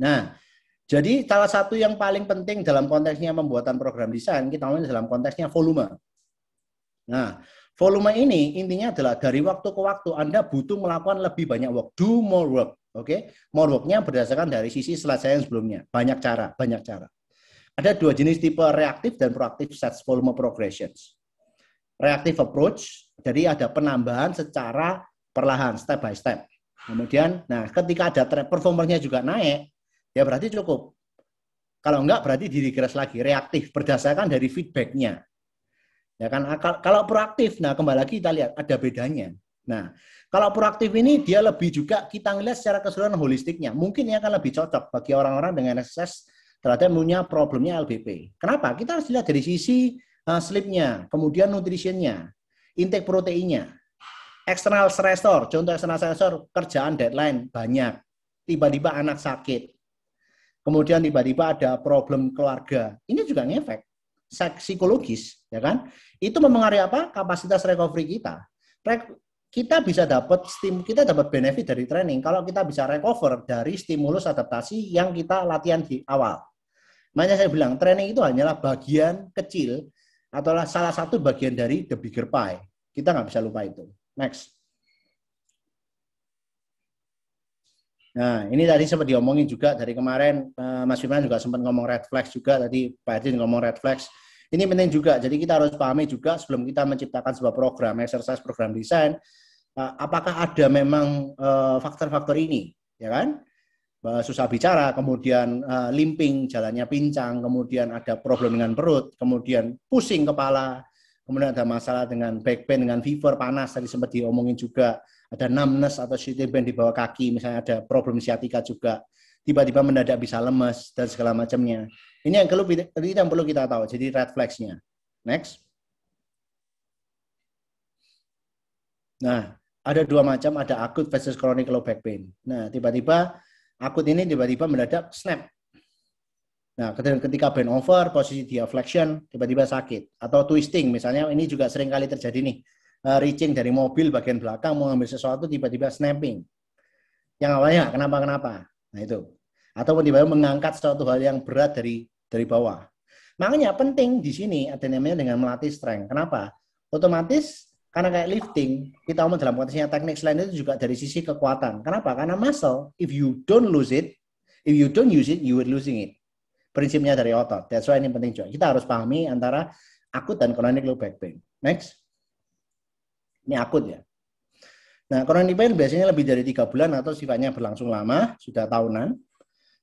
Nah, jadi salah satu yang paling penting dalam konteksnya pembuatan program desain, kita ngomongin dalam konteksnya volume. Nah, volume ini intinya adalah dari waktu ke waktu Anda butuh melakukan lebih banyak work, do more work. Oke, more work-nya berdasarkan dari sisi slide saya yang sebelumnya. Banyak cara, banyak cara. Ada 2 jenis tipe reaktif dan proaktif sets volume progressions. Reactive approach, jadi ada penambahan secara perlahan, step by step. Kemudian, nah ketika ada performanya juga naik, ya berarti cukup. Kalau enggak berarti di-regress lagi, reaktif berdasarkan dari feedback-nya. Ya kan, kalau proaktif, nah kembali lagi kita lihat ada bedanya. Nah, kalau proaktif ini dia lebih juga kita ngelihat secara keseluruhan holistiknya. Mungkin ini akan lebih cocok bagi orang-orang dengan akses terhadap punya problemnya LBP. Kenapa? Kita harus lihat dari sisi sleep-nya, kemudian nutrition-nya, intake proteinnya, external stressor. Contoh external stressor, kerjaan deadline banyak, tiba-tiba anak sakit, kemudian tiba-tiba ada problem keluarga. Ini juga ngefek psikologis, ya kan? Itu mempengaruhi apa? Kapasitas recovery kita. kita dapat benefit dari training kalau kita bisa recover dari stimulus adaptasi yang kita latihan di awal. Makanya saya bilang training itu hanyalah bagian kecil atau salah satu bagian dari the bigger pie. Kita nggak bisa lupa itu. Next. Nah, ini tadi sempat diomongin juga dari kemarin, Mas Firman juga sempat ngomong red flags juga, tadi Pak Edin ngomong red flags. Ini penting juga, jadi kita harus pahami juga sebelum kita menciptakan sebuah program, exercise program desain, apakah ada memang faktor-faktor ini, ya kan? Susah bicara, kemudian limping, jalannya pincang, kemudian ada problem dengan perut, kemudian pusing kepala, kemudian ada masalah dengan back pain, dengan fever, panas, tadi sempat diomongin juga, ada numbness atau shooting pain di bawah kaki, misalnya ada problem sciatica juga, tiba-tiba mendadak bisa lemes, dan segala macamnya. Ini yang perlu kita tahu, jadi red flags-nya. Next. Nah, ada dua macam, ada akut versus chronic low back pain. Nah, tiba-tiba akut ini tiba-tiba mendadak snap. Nah, ketika bend over, posisi dia flexion, tiba-tiba sakit. Atau twisting, misalnya ini juga sering kali terjadi nih. Reaching dari mobil bagian belakang, mau ambil sesuatu, tiba-tiba snapping. Yang awalnya kenapa-kenapa. Nah, itu. Atau tiba-tiba mengangkat suatu hal yang berat dari bawah. Makanya penting di sini ada namanya dengan melatih strength. Kenapa? Otomatis karena kayak lifting, kita ngomong dalam konteksnya teknik selain itu juga dari sisi kekuatan. Kenapa? Karena muscle, if you don't lose it, if you don't use it, you will losing it. Prinsipnya dari otot. That's why ini penting juga. Kita harus pahami antara akut dan chronic low back pain. Next. Ini akut ya. Nah, chronic pain biasanya lebih dari 3 bulan atau sifatnya berlangsung lama, sudah tahunan.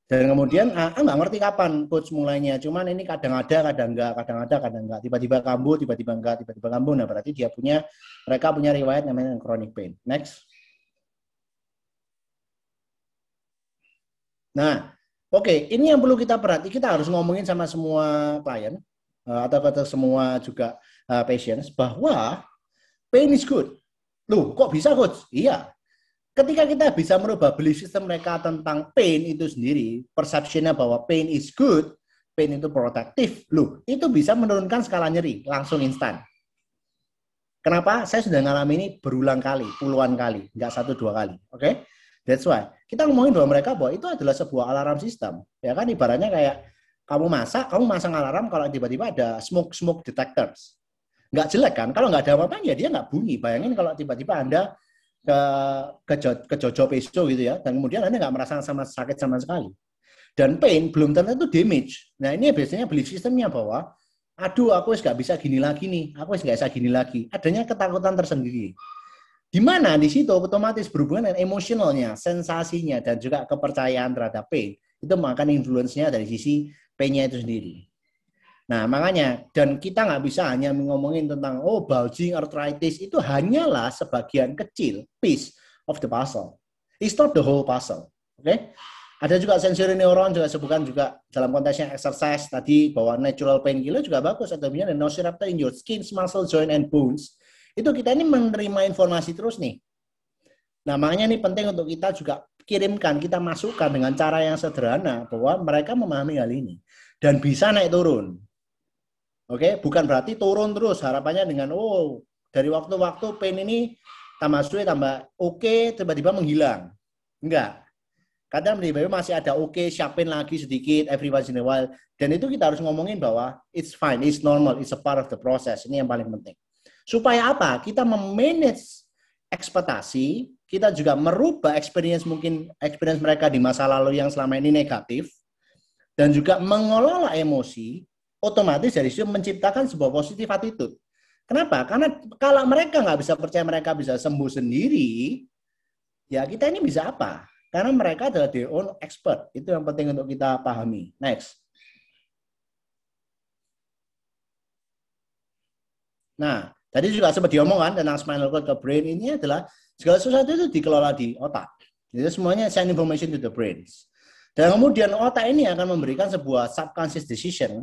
Dan kemudian, nggak ngerti kapan coach mulainya. Cuman ini kadang ada, kadang enggak, kadang ada, kadang enggak. Tiba-tiba kambuh, tiba-tiba enggak, tiba-tiba kambuh. Nah, berarti mereka punya riwayat namanya chronic pain. Next. Nah, oke, ini yang perlu kita perhati. Kita harus ngomongin sama semua klien atau ke semua juga patients bahwa pain is good. Loh, kok bisa coach? Iya. Ketika kita bisa merubah belief system mereka tentang pain itu sendiri, perception-nya bahwa pain is good, pain itu protective, loh, itu bisa menurunkan skala nyeri, langsung instan. Kenapa? Saya sudah ngalami ini berulang kali, puluhan kali, nggak 1-2 kali. Oke? That's why. Kita ngomongin bahwa mereka bahwa itu adalah sebuah alarm system. Ya kan, ibaratnya kayak kamu masang alarm kalau tiba-tiba ada smoke detectors. Nggak jelek kan? Kalau nggak ada apa-apa, ya dia nggak bunyi. Bayangin kalau tiba-tiba Anda ke jojo peso gitu ya, dan kemudian Anda nggak merasa sakit sama sekali. Dan pain belum tentu itu damage. Nah, ini biasanya belief systemnya bahwa, aduh, aku nggak bisa gini lagi nih, aku nggak bisa gini lagi. Adanya ketakutan tersendiri. Di mana di situ otomatis berhubungan dengan emosionalnya, sensasinya, dan juga kepercayaan terhadap pain. Itu makan influence-nya dari sisi pain-nya itu sendiri. Nah, makanya, dan kita nggak bisa hanya ngomongin tentang, bulging, arthritis, itu hanyalah sebagian kecil, piece of the puzzle. It's not the whole puzzle. Oke? Ada juga sensory neuron, juga sebutkan juga dalam konteksnya exercise, tadi bahwa natural painkiller juga bagus, atau misalnya nociceptor in your skin, muscle, joint, and bones. Itu kita ini menerima informasi terus nih. Nah, makanya ini penting untuk kita juga kirimkan, kita masukkan dengan cara yang sederhana, bahwa mereka memahami hal ini. Dan bisa naik turun. Oke, bukan berarti turun terus harapannya dengan dari waktu-waktu pain ini tambah sulit tambah oke, tiba-tiba menghilang. Enggak. Kadang tiba-tiba masih ada siapin lagi sedikit every once in a while, dan itu kita harus ngomongin bahwa it's fine, it's normal, it's a part of the process. Ini yang paling penting. Supaya apa? Kita memanage ekspektasi, kita juga merubah experience mereka di masa lalu yang selama ini negatif, dan juga mengelola emosi. Otomatis dari situ menciptakan sebuah positif attitude. Kenapa? Karena kalau mereka nggak bisa percaya mereka bisa sembuh sendiri, ya kita ini bisa apa? Karena mereka adalah their own expert. Itu yang penting untuk kita pahami. Next. Nah, tadi juga sempat diomongkan tentang spinal cord ke brain, ini adalah segala sesuatu itu dikelola di otak. Jadi semuanya send information to the brains. Dan kemudian otak ini akan memberikan sebuah subconscious decision,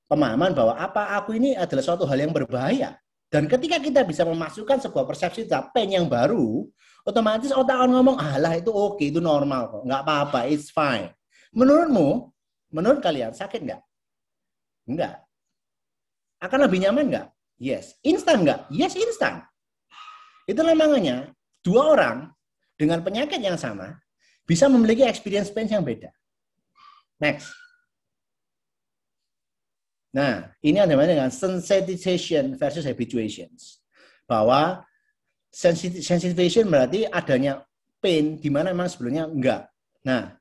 pemahaman bahwa aku ini adalah suatu hal yang berbahaya. Dan ketika kita bisa memasukkan sebuah persepsi pain yang baru, otomatis otak akan ngomong, alah itu oke, itu normal kok, nggak apa-apa, it's fine. Menurut kalian sakit nggak? Enggak. Akan lebih nyaman nggak? Yes. Instan nggak? Yes, instan. Itulah makanya dua orang dengan penyakit yang sama bisa memiliki experience pain yang beda. Next. Nah, ini ada dengan sensitization versus habituations. Bahwa sensitization berarti adanya pain di mana memang sebelumnya enggak. Nah,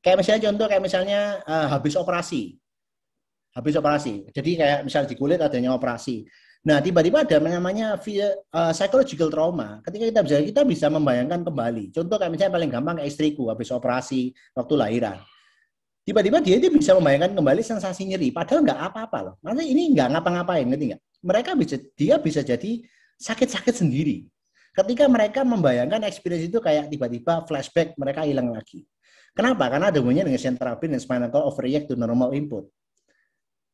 kayak misalnya contoh kayak misalnya habis operasi. Habis operasi. Jadi kayak misalnya di kulit adanya operasi. Nah, tiba-tiba ada namanya psychological trauma. Ketika kita bisa membayangkan kembali. Contoh kayak misalnya paling gampang kayak istriku habis operasi waktu lahiran. Tiba-tiba dia itu bisa membayangkan kembali sensasi nyeri, padahal nggak apa-apa loh. Maksudnya ini nggak ngapa-ngapain, ngerti nggak? Dia bisa jadi sakit-sakit sendiri. Ketika mereka membayangkan experience itu kayak tiba-tiba flashback, mereka hilang lagi. Kenapa? Karena ada hubungannya dengan central brain dan spinal cord overreact to normal input.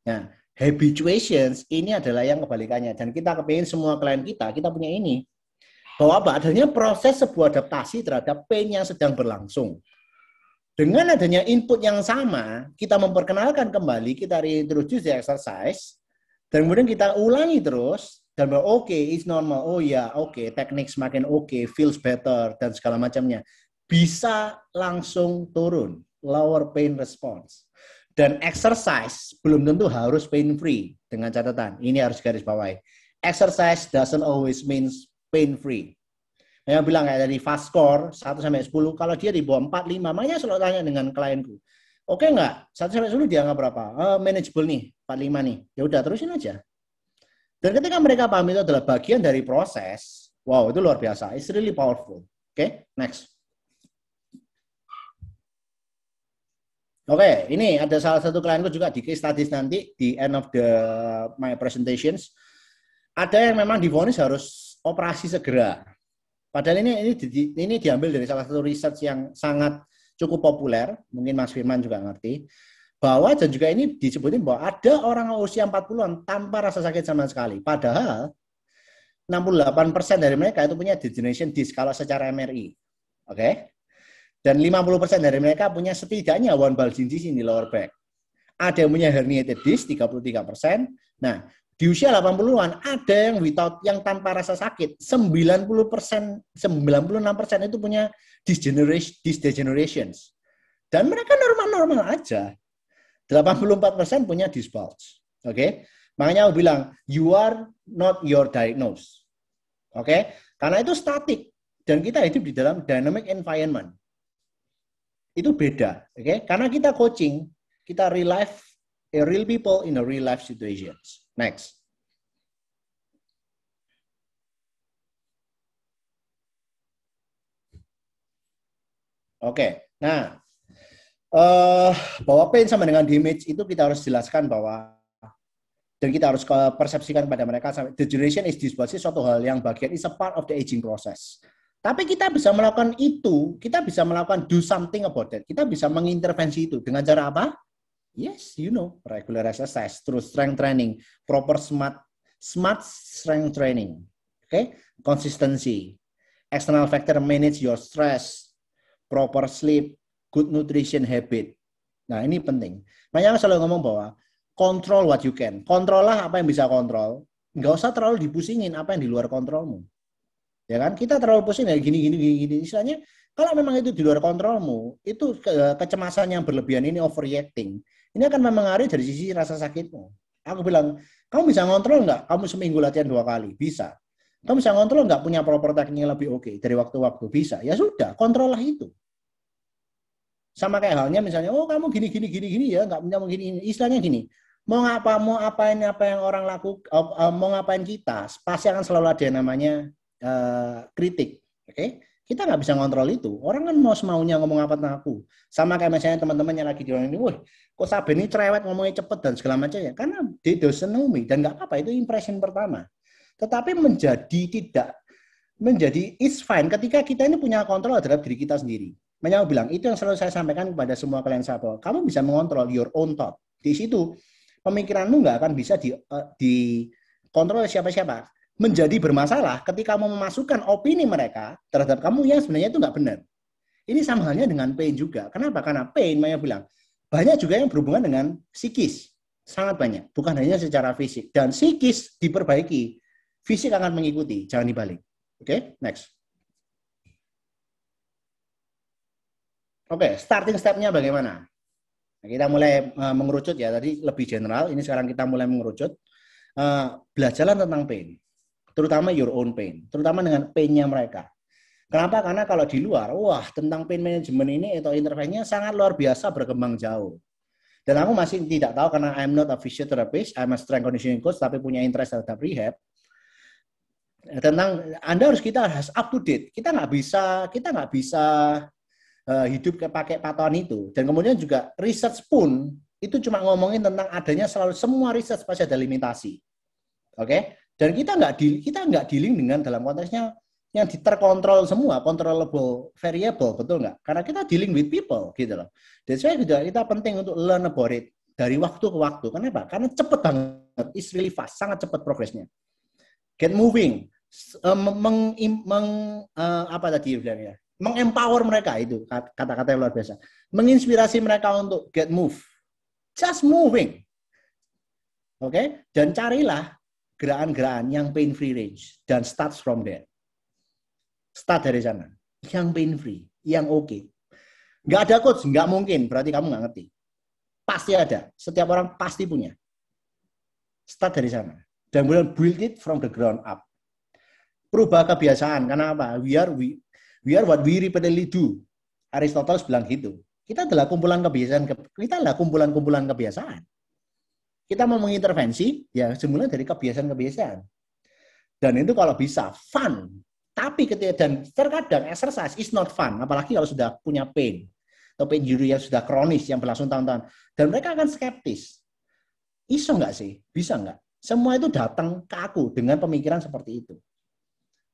Nah, habituations ini adalah yang kebalikannya. Dan kita kepingin semua klien kita punya ini. Bahwa adanya proses sebuah adaptasi terhadap pain yang sedang berlangsung. Dengan adanya input yang sama, kita memperkenalkan kembali, kita reintroduce the exercise, dan kemudian kita ulangi terus, dan oke, it's normal, oh ya, oke, teknik semakin oke, feels better, dan segala macamnya. Bisa langsung turun, lower pain response. Dan exercise belum tentu harus pain-free, dengan catatan, ini harus garis bawahi. Exercise doesn't always means pain-free. Yang bilang kayak dari fast score 1 sampai 10, kalau dia di bawah 4, 5, makanya selalu tanya dengan klienku. Oke enggak? 1 sampai 10 dia anggap berapa? Manageable nih, 4, 5 nih. Ya udah terusin aja. Dan ketika mereka paham itu adalah bagian dari proses, wow, itu luar biasa. It's really powerful. Oke, next. Oke, ini ada salah satu klienku juga di case studies nanti di end of my presentations. Ada yang memang divonis harus operasi segera. Padahal ini diambil dari salah satu research yang sangat cukup populer, mungkin Mas Firman juga ngerti, bahwa dan juga ini disebutin bahwa ada orang usia 40-an tanpa rasa sakit sama sekali. Padahal 68% dari mereka itu punya degeneration disc kalau secara MRI. Oke? Dan 50% dari mereka punya setidaknya one bulging disc in the lower back. Ada yang punya herniated disc 33%. Nah, di usia 80-an ada yang yang tanpa rasa sakit, 90%, 96% itu punya disc degenerations. Dan mereka normal-normal aja. 84% punya disc bulge. Oke? Makanya aku bilang, you are not your diagnosis. Oke? Karena itu statik dan kita hidup di dalam dynamic environment. Itu beda, oke? Karena kita coaching, kita real people in a real life situations. Next. Oke, nah bahwa pain sama dengan damage itu kita harus jelaskan bahwa dan kita harus persepsikan pada mereka degeneration is disbasi suatu hal yang bagian is a part of the aging process. Tapi kita bisa melakukan itu, kita bisa melakukan do something about it. Kita bisa mengintervensi itu dengan cara apa? Yes, you know, regular exercise, through strength training, proper smart strength training. Okay? Consistency. External factor manage your stress, proper sleep, good nutrition habit. Nah, ini penting. Makanya selalu ngomong bahwa control what you can. Kontrollah apa yang bisa kontrol. Nggak usah terlalu dipusingin apa yang di luar kontrolmu. Ya kan? Kita terlalu pusing kayak gini. Istilahnya, kalau memang itu di luar kontrolmu, itu kecemasan yang berlebihan ini overreacting. Ini akan mempengaruhi dari sisi rasa sakitmu. Aku bilang, kamu bisa ngontrol nggak? Kamu seminggu latihan 2 kali? Bisa. Kamu bisa ngontrol nggak punya proper teknik yang lebih oke dari waktu-waktu? Bisa. Ya sudah, kontrollah itu. Sama kayak halnya misalnya, oh kamu gini ya, nggak punya gini. Istilahnya gini, mau ngapain apa yang orang lakukan, mau ngapain kita, pasti akan selalu ada yang namanya kritik. Oke? Kita nggak bisa ngontrol itu. Orang kan mau semaunya ngomong apa tentang aku. Sama kayak misalnya teman-teman yang lagi di orang ini, wah, kok Saben ini cerewet ngomongnya cepet dan segala macam ya. Karena they doesn't know me. Dan nggak apa-apa, itu impression pertama. Tetapi menjadi it's fine ketika kita ini punya kontrol terhadap diri kita sendiri. Makanya aku bilang, itu yang selalu saya sampaikan kepada semua klien saya, bahwa kamu bisa mengontrol your own thought. Di situ, pemikiranmu nggak akan bisa dikontrol oleh siapa-siapa. Menjadi bermasalah ketika mau memasukkan opini mereka terhadap kamu yang sebenarnya itu nggak benar. Ini sama halnya dengan pain juga. Kenapa? Karena pain, Maya bilang, banyak juga yang berhubungan dengan psikis. Sangat banyak. Bukan hanya secara fisik. Dan psikis diperbaiki, fisik akan mengikuti. Jangan dibalik. Oke, next. Oke, starting step-nya bagaimana? Nah, kita mulai mengerucut ya, tadi lebih general, ini sekarang kita mulai mengerucut. Belajarlah tentang pain, terutama your own pain, terutama dengan pain-nya mereka. Kenapa? Karena kalau di luar, wah tentang pain management ini atau intervensinya sangat luar biasa berkembang jauh. Dan aku masih tidak tahu karena I'm not a physiotherapist, I'm a strength conditioning coach, tapi punya interest terhadap rehab. Tentang kita harus up to date. Kita nggak bisa hidup pakai patokan itu. Dan kemudian juga research pun itu cuma ngomongin tentang adanya selalu semua research pasti ada limitasi. Oke? Dan kita nggak dealing dengan dalam konteksnya yang terkontrol semua, controllable variable, betul nggak? Karena kita dealing with people, gitu loh. Dan saya juga kita penting untuk learn about it dari waktu ke waktu. Kenapa? Karena cepat banget, it's really fast, sangat cepat progresnya. Get moving, mengempower mereka, itu kata-kata yang luar biasa. Menginspirasi mereka untuk get move, just moving. Oke? Dan carilah gerakan-gerakan yang pain free range dan start from there. Start dari sana. Yang pain free, yang oke. Nggak ada coach, nggak mungkin. Berarti kamu nggak ngerti. Pasti ada. Setiap orang pasti punya. Start dari sana. Dan kemudian build it from the ground up. Perubah kebiasaan. Karena apa? We are what we repeatedly do. Aristoteles bilang gitu. Kita adalah kumpulan kebiasaan. Kita adalah kumpulan-kumpulan kebiasaan. Kita mau mengintervensi, ya semula dari kebiasaan-kebiasaan. Dan itu kalau bisa, fun. Tapi dan terkadang exercise is not fun. Apalagi kalau sudah punya pain. Atau pain injury yang sudah kronis, yang berlangsung tahun-tahun. Dan mereka akan skeptis. Iso nggak sih? Bisa nggak? Semua itu datang ke aku dengan pemikiran seperti itu.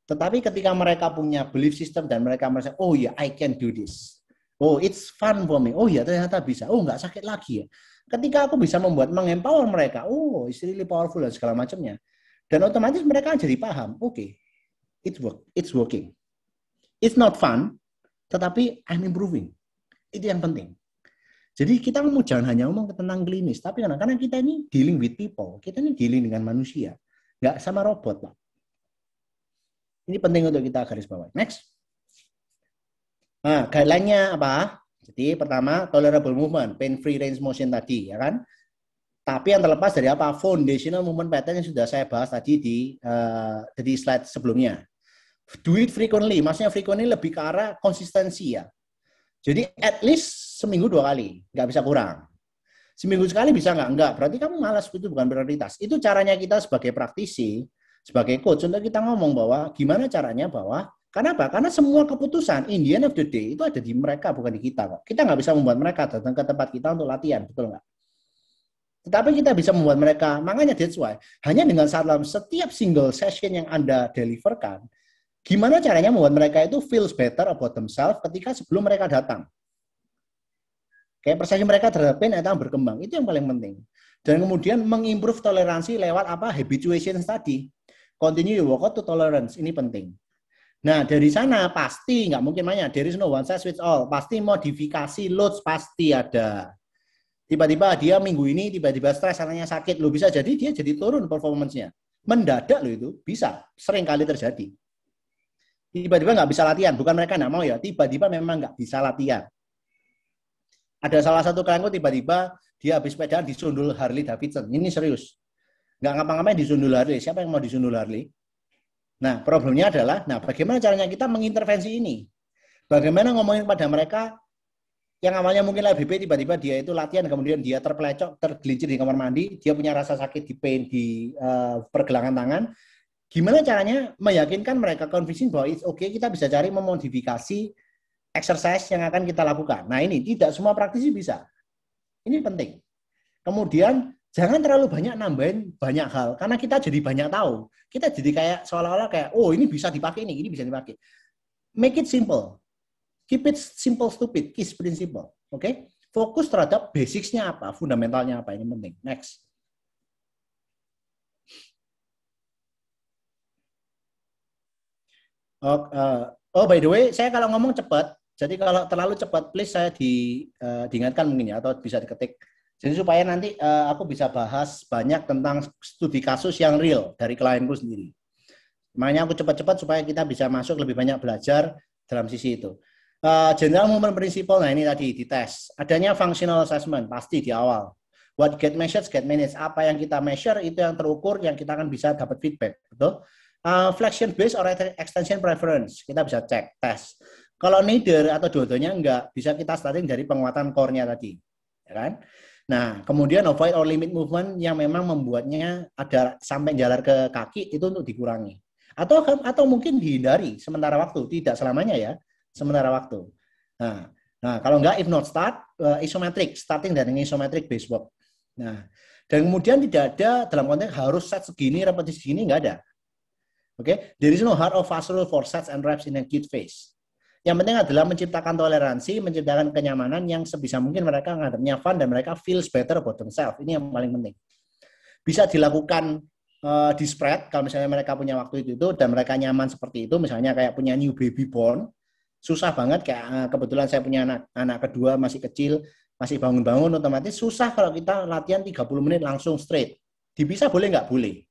Tetapi ketika mereka punya belief system dan mereka merasa, oh ya, I can do this. Oh, it's fun for me. Oh ya, ternyata bisa. Oh, nggak sakit lagi ya. Ketika aku bisa mengempower mereka, oh, it's really powerful dan segala macamnya. Dan otomatis mereka jadi paham, oke, it's working. It's not fun, tetapi I'm improving. Itu yang penting. Jadi kita jangan hanya ngomong tentang klinis, tapi karena kita ini dealing with people, kita ini dealing dengan manusia, nggak sama robot, Pak. Ini penting untuk kita garis bawahi. Next. Nah, guideline-nya apa? Jadi pertama, tolerable movement, pain-free range motion tadi, ya kan? Tapi yang terlepas dari apa? Foundational movement pattern yang sudah saya bahas tadi di slide sebelumnya. Do it frequently, maksudnya frequently lebih ke arah konsistensi ya. Jadi at least seminggu 2 kali, nggak bisa kurang. Seminggu sekali bisa nggak? Enggak, berarti kamu malas, itu bukan prioritas. Itu caranya kita sebagai praktisi, sebagai coach, untuk kita ngomong bahwa gimana caranya bahwa, kenapa? Karena semua keputusan, in the end of the day, itu ada di mereka, bukan di kita kok. Kita nggak bisa membuat mereka datang ke tempat kita untuk latihan, betul nggak? Tetapi kita bisa membuat mereka, makanya that's why, hanya dengan setiap single session yang Anda deliverkan, gimana caranya membuat mereka itu feels better about themselves ketika sebelum mereka datang. Kayak persepsi mereka terhadap pain datang berkembang. Itu yang paling penting. Dan kemudian mengimprove toleransi lewat apa? Habituation tadi. Continue your workout to tolerance. Ini penting. Nah, dari sana pasti nggak mungkin banyak. There is no one size fits all. Pasti modifikasi loads pasti ada. Tiba-tiba dia minggu ini tiba-tiba stres, anaknya sakit. Loh, bisa jadi dia jadi turun performance-nya. Mendadak loh itu. Bisa. Sering kali terjadi. Tiba-tiba nggak bisa latihan, bukan mereka nggak mau ya, tiba-tiba memang nggak bisa latihan. Ada salah satu klienku tiba-tiba dia habis sepedaan disundul Harley Davidson, ini serius. Nggak ngapa-ngapain disundul Harley, siapa yang mau disundul Harley? Nah, problemnya adalah, bagaimana caranya kita mengintervensi ini? Bagaimana ngomongin pada mereka yang awalnya mungkin LBP, tiba-tiba dia itu latihan, kemudian dia terpelecok, tergelincir di kamar mandi, dia punya rasa sakit di pain di pergelangan tangan. Gimana caranya meyakinkan mereka convincing bahwa it's okay, kita bisa cari memodifikasi exercise yang akan kita lakukan. Nah ini tidak semua praktisi bisa. Ini penting. Kemudian jangan terlalu banyak nambahin banyak hal, karena kita jadi banyak tahu. Kita jadi kayak seolah-olah kayak, oh ini bisa dipakai, ini bisa dipakai. Make it simple. Keep it simple, stupid. Keep it simple. Oke? Fokus terhadap basics-nya apa, fundamentalnya apa, ini penting. Next. Oh, by the way, saya kalau ngomong cepat, jadi kalau terlalu cepat, please saya diingatkan mungkin ya, atau bisa diketik. Jadi supaya nanti aku bisa bahas banyak tentang studi kasus yang real dari klienku sendiri. Makanya aku cepat-cepat supaya kita bisa masuk lebih banyak belajar dalam sisi itu. General movement principle, nah ini tadi dites. Adanya functional assessment, pasti di awal. What get measured, get managed. Apa yang kita measure, itu yang terukur, yang kita akan bisa dapat feedback. Betul? Flexion based or extension preference, kita bisa cek, tes. Kalau neither atau dua-duanya enggak, bisa kita starting dari penguatan core-nya tadi. Ya kan? Nah, kemudian avoid or limit movement yang memang membuatnya ada sampai jalar ke kaki, itu untuk dikurangi. Atau mungkin dihindari sementara waktu, tidak selamanya ya, sementara waktu. Nah kalau enggak, if not start, isometric, starting dari isometric base work. Nah, dan kemudian tidak ada dalam konteks harus set segini, repetisi segini, enggak ada. Oke, there is no hard or fast rule for sets and reps in acute phase. Yang penting adalah menciptakan toleransi, menciptakan kenyamanan yang sebisa mungkin mereka ngadepnya fun dan mereka feels better about themselves. Ini yang paling penting. Bisa dilakukan di spread kalau misalnya mereka punya waktu itu dan mereka nyaman seperti itu, misalnya kayak punya new baby born, susah banget kayak kebetulan saya punya anak kedua masih kecil, masih bangun-bangun, otomatis susah kalau kita latihan 30 menit langsung straight. Dipisah boleh nggak? Boleh.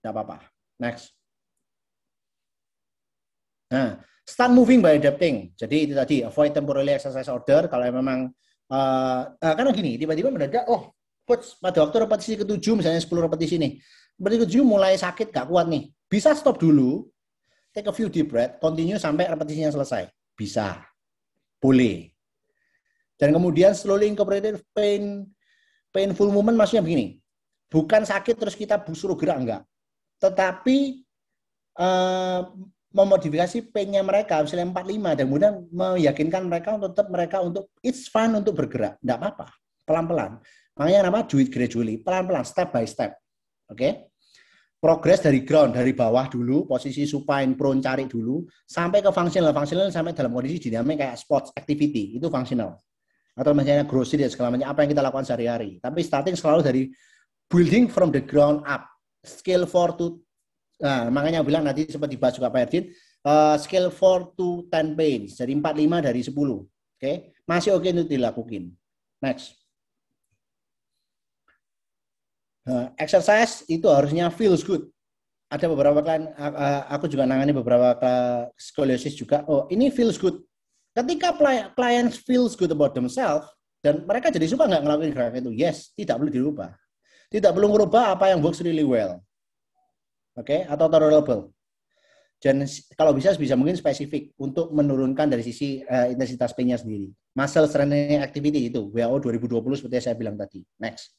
Nggak apa-apa. Next. Nah, start moving by adapting. Jadi itu tadi, avoid temporary exercise order. Kalau memang, karena gini, tiba-tiba mendadak, coach, pada waktu repetisi ke-7, misalnya 10 repetisi nih, repetisi ke-7 mulai sakit, gak kuat nih. Bisa stop dulu, take a few deep breath, continue sampai repetisinya selesai. Bisa. Boleh. Dan kemudian slowly incorporated painful movement, maksudnya begini, bukan sakit terus kita suruh gerak, enggak. Tetapi memodifikasi pain-nya mereka, misalnya 45, dan kemudian meyakinkan mereka untuk it's fun untuk bergerak, enggak apa-apa, pelan-pelan. Makanya nama do it gradually, pelan-pelan, step by step. Oke? Progress dari ground, dari bawah dulu, posisi supine, prone cari dulu, sampai ke functional sampai dalam kondisi dinamik kayak sports activity, itu functional. Atau misalnya grocery dan segala macam, apa yang kita lakukan sehari-hari. Tapi starting selalu dari building from the ground up. Scale 4 to, nah, makanya bilang nanti sempat dibahas juga Pak Erdin, scale 4 to 10 pains, jadi 45 dari 10. Oke? Masih oke untuk dilakukan. Next. Exercise itu harusnya feels good. Ada beberapa klien, aku juga nangani beberapa scoliosis juga. Ini feels good. Ketika klien feels good about themselves, dan mereka jadi suka nggak ngelakuin gerakan itu, yes, tidak perlu dirubah. Tidak perlu merubah apa yang works really well. Oke, atau tolerable. Dan kalau bisa mungkin spesifik untuk menurunkan dari sisi intensitas pain-nya sendiri. Muscle strengthening activity itu, WHO 2020 seperti yang saya bilang tadi. Next.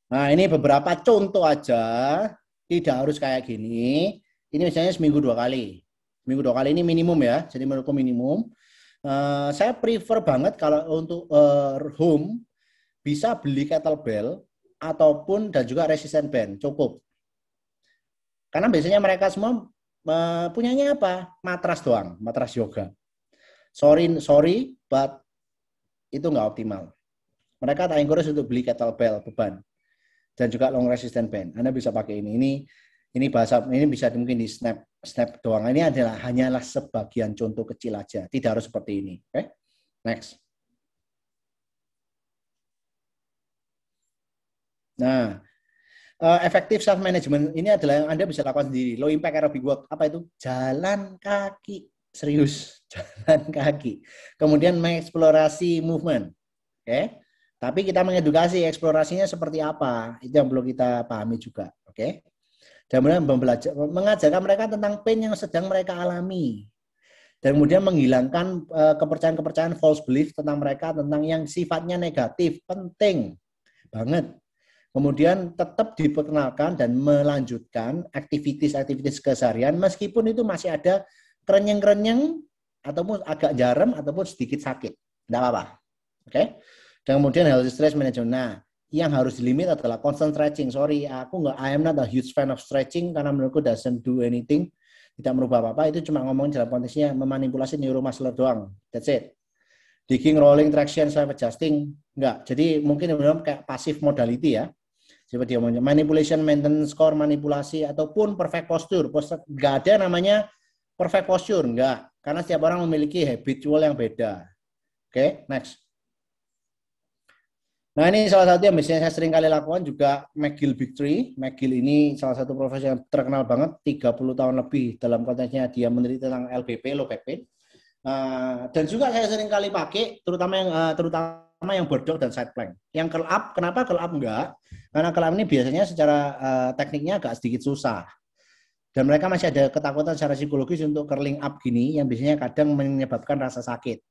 Nah, ini beberapa contoh aja, tidak harus kayak gini. Ini misalnya seminggu 2 kali. Seminggu 2 kali ini minimum ya, jadi menurutku minimum. Saya prefer banget kalau untuk home, bisa beli kettlebell, ataupun dan juga resistant band, cukup. Karena biasanya mereka semua punyanya apa? Matras doang, matras yoga. Sorry, but itu nggak optimal. Mereka tak encourage untuk beli kettlebell, beban. Dan juga long resistant band. Anda bisa pakai ini bahasa ini bisa mungkin di snap doang. Ini hanyalah sebagian contoh kecil aja, tidak harus seperti ini. Oke? Next. Nah, effective self management ini adalah yang Anda bisa lakukan sendiri. Low impact aerobic work, apa itu? Jalan kaki, serius, jalan kaki. Kemudian mengeksplorasi movement. Oke? Tapi kita mengedukasi eksplorasinya seperti apa, itu yang perlu kita pahami juga, oke? Dan kemudian mengajarkan mereka tentang pain yang sedang mereka alami, dan kemudian menghilangkan kepercayaan false belief tentang mereka tentang yang sifatnya negatif, penting banget. Kemudian tetap diperkenalkan dan melanjutkan aktivitas keseharian meskipun itu masih ada kerenyeng-kerenyeng ataupun agak jarem ataupun sedikit sakit, tidak apa-apa, oke? Dan kemudian healthy stress management. Nah, yang harus dilimit adalah constant stretching. Sorry, I am not a huge fan of stretching karena menurutku doesn't do anything, tidak merubah apa-apa. Itu cuma ngomongin dalam konteksnya memanipulasi neuromuscular doang. That's it. Digging, rolling, traction, self adjusting, enggak. Jadi mungkin benar kayak passive modality ya. Seperti dia ngomongnya manipulation, maintenance core, manipulasi ataupun perfect posture. Enggak ada namanya perfect posture, enggak. Karena setiap orang memiliki habitual yang beda. Oke, next. Nah, ini salah satu yang biasanya saya sering kali lakukan juga McGill Big Tree. McGill ini salah satu profesor yang terkenal banget, 30 tahun lebih dalam konteksnya dia meneliti tentang LBP, low back pain. Dan juga saya sering kali pakai, terutama yang board dog dan side plank. Yang curl up, kenapa curl up enggak? Karena curl up ini biasanya secara tekniknya agak sedikit susah. Dan mereka masih ada ketakutan secara psikologis untuk curling up gini, yang biasanya kadang menyebabkan rasa sakit.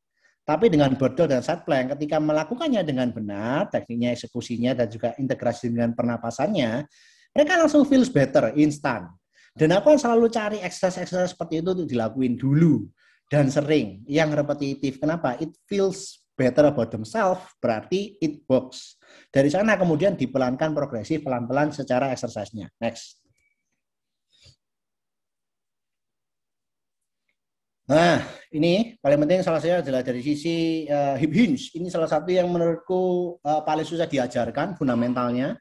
Tapi dengan board dog dan side plank, ketika melakukannya dengan benar, tekniknya, eksekusinya, dan juga integrasi dengan pernapasannya, mereka langsung feels better, instan. Dan aku selalu cari exercise seperti itu untuk dilakuin dulu. Dan sering, yang repetitif. Kenapa? It feels better about themselves, berarti it works. Dari sana kemudian dipelankan progresif, pelan-pelan secara exercise-nya. Next. Nah, ini paling penting salah saya adalah dari sisi hip hinge. Ini salah satu yang menurutku paling susah diajarkan fundamentalnya.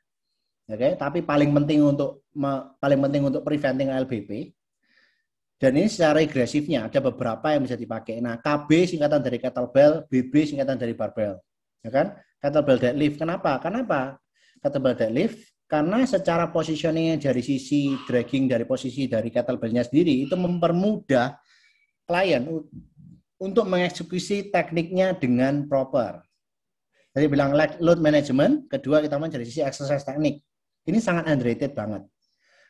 Oke, tapi paling penting untuk preventing LBP. Dan ini secara regresifnya ada beberapa yang bisa dipakai. Nah, KB singkatan dari kettlebell, BB singkatan dari barbell. Ya kan? Kettlebell deadlift. Kenapa? Kettlebell deadlift karena secara positioning dari sisi dragging dari posisi dari kettlebellnya sendiri itu mempermudah klien untuk mengeksekusi tekniknya dengan proper. Jadi bilang load management, kedua kita dari sisi exercise teknik. Ini sangat underrated banget.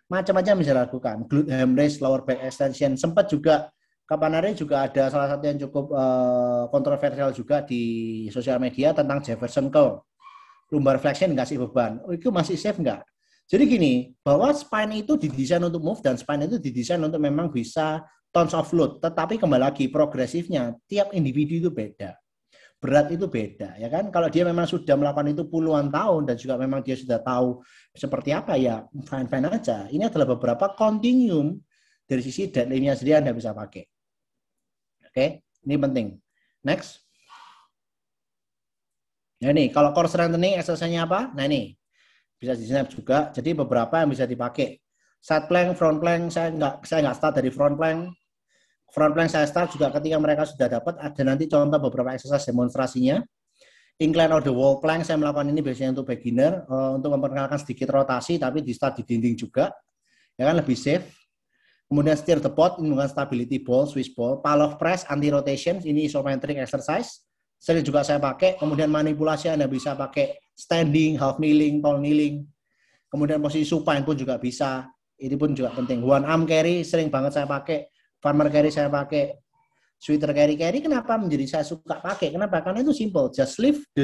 Macam-macam bisa dilakukan. Glute ham raise, lower back extension. Sempat juga kapan hari juga ada salah satu yang cukup kontroversial juga di sosial media tentang Jefferson curl. Lumbar flexion nggak sih beban. Itu masih safe nggak? Jadi gini, bahwa spine itu didesain untuk move dan spine itu didesain untuk memang bisa tons of load, tetapi kembali lagi progresifnya tiap individu itu beda, berat itu beda, ya kan? Kalau dia memang sudah melakukan itu puluhan tahun dan juga memang dia sudah tahu seperti apa ya fine aja. Ini adalah beberapa continuum dari sisi deadlift-nya sendiri Anda bisa pakai. Oke, ini penting. Next. Nah ini kalau core strengthening exercise-nya apa? Nah ini bisa di snap juga. Jadi beberapa yang bisa dipakai. Side plank, front plank, saya nggak start dari front plank. Front plank saya start juga ketika mereka sudah dapat, ada nanti contoh beberapa exercise demonstrasinya. Incline or the wall plank, saya melakukan ini biasanya untuk beginner, untuk memperkenalkan sedikit rotasi, tapi di start di dinding juga, ya kan lebih safe. Kemudian steer the pot, ini dengan stability ball, Swiss ball, Pallof press, anti-rotation, ini isometric exercise. Sering juga saya pakai, kemudian manipulasi Anda bisa pakai standing, half kneeling, tall kneeling. Kemudian posisi supine pun juga bisa, ini pun juga penting. One arm carry, sering banget saya pakai. Farmer carry saya pakai, sweater carry kenapa menjadi saya suka pakai? Kenapa? Karena itu simple, just lift the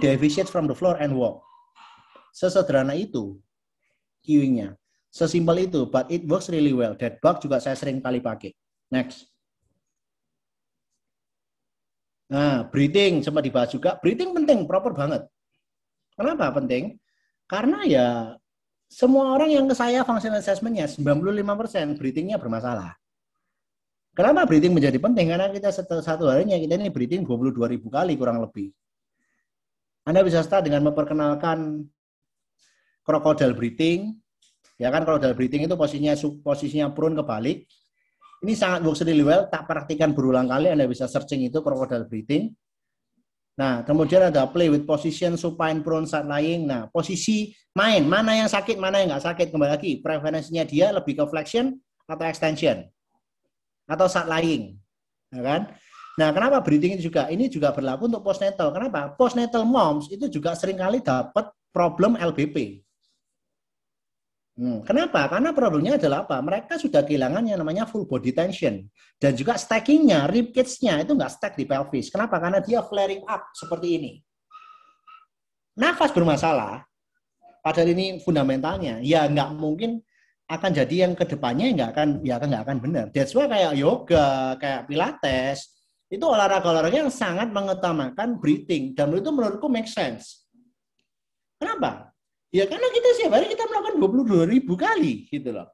heavy sheet from the floor and walk. Sesederhana itu cueing-nya, sesimpel itu, but it works really well. Dead bug juga saya sering kali pakai. Next. Nah, breathing sempat dibahas juga. Breathing penting, proper banget. Kenapa penting? Karena ya semua orang yang ke saya functional assessment-nya 95% breathing-nya bermasalah. Kenapa breathing menjadi penting? Karena kita satu harinya kita ini breathing 22.000 kali kurang lebih. Anda bisa start dengan memperkenalkan crocodile breathing. Ya kan, crocodile breathing itu posisinya prone kebalik. Ini sangat works really well, tak praktikan berulang kali, Anda bisa searching itu crocodile breathing. Nah, kemudian ada play with position, supine, prone, side lying. Nah, posisi main, mana yang sakit, mana yang nggak sakit. Kembali lagi, preferensinya dia lebih ke flexion atau extension. Atau side lying. Ya kan? Nah, kenapa breathing juga? Ini juga berlaku untuk postnatal. Kenapa? Postnatal moms itu juga seringkali dapat problem LBP. Kenapa? Karena problemnya adalah apa? Mereka sudah kehilangan yang namanya full body tension. Dan juga stackingnya, rib cage-nya itu nggak stack di pelvis. Kenapa? Karena dia flaring up seperti ini. Nafas bermasalah, padahal ini fundamentalnya. Ya nggak mungkin akan jadi yang kedepannya nggak akan benar. That's why kayak yoga, kayak pilates, itu olahraga-olahraga yang sangat mengutamakan breathing. Dan itu menurutku make sense. Kenapa? Ya karena kita setiap hari kita melakukan 22.000 kali gitu loh.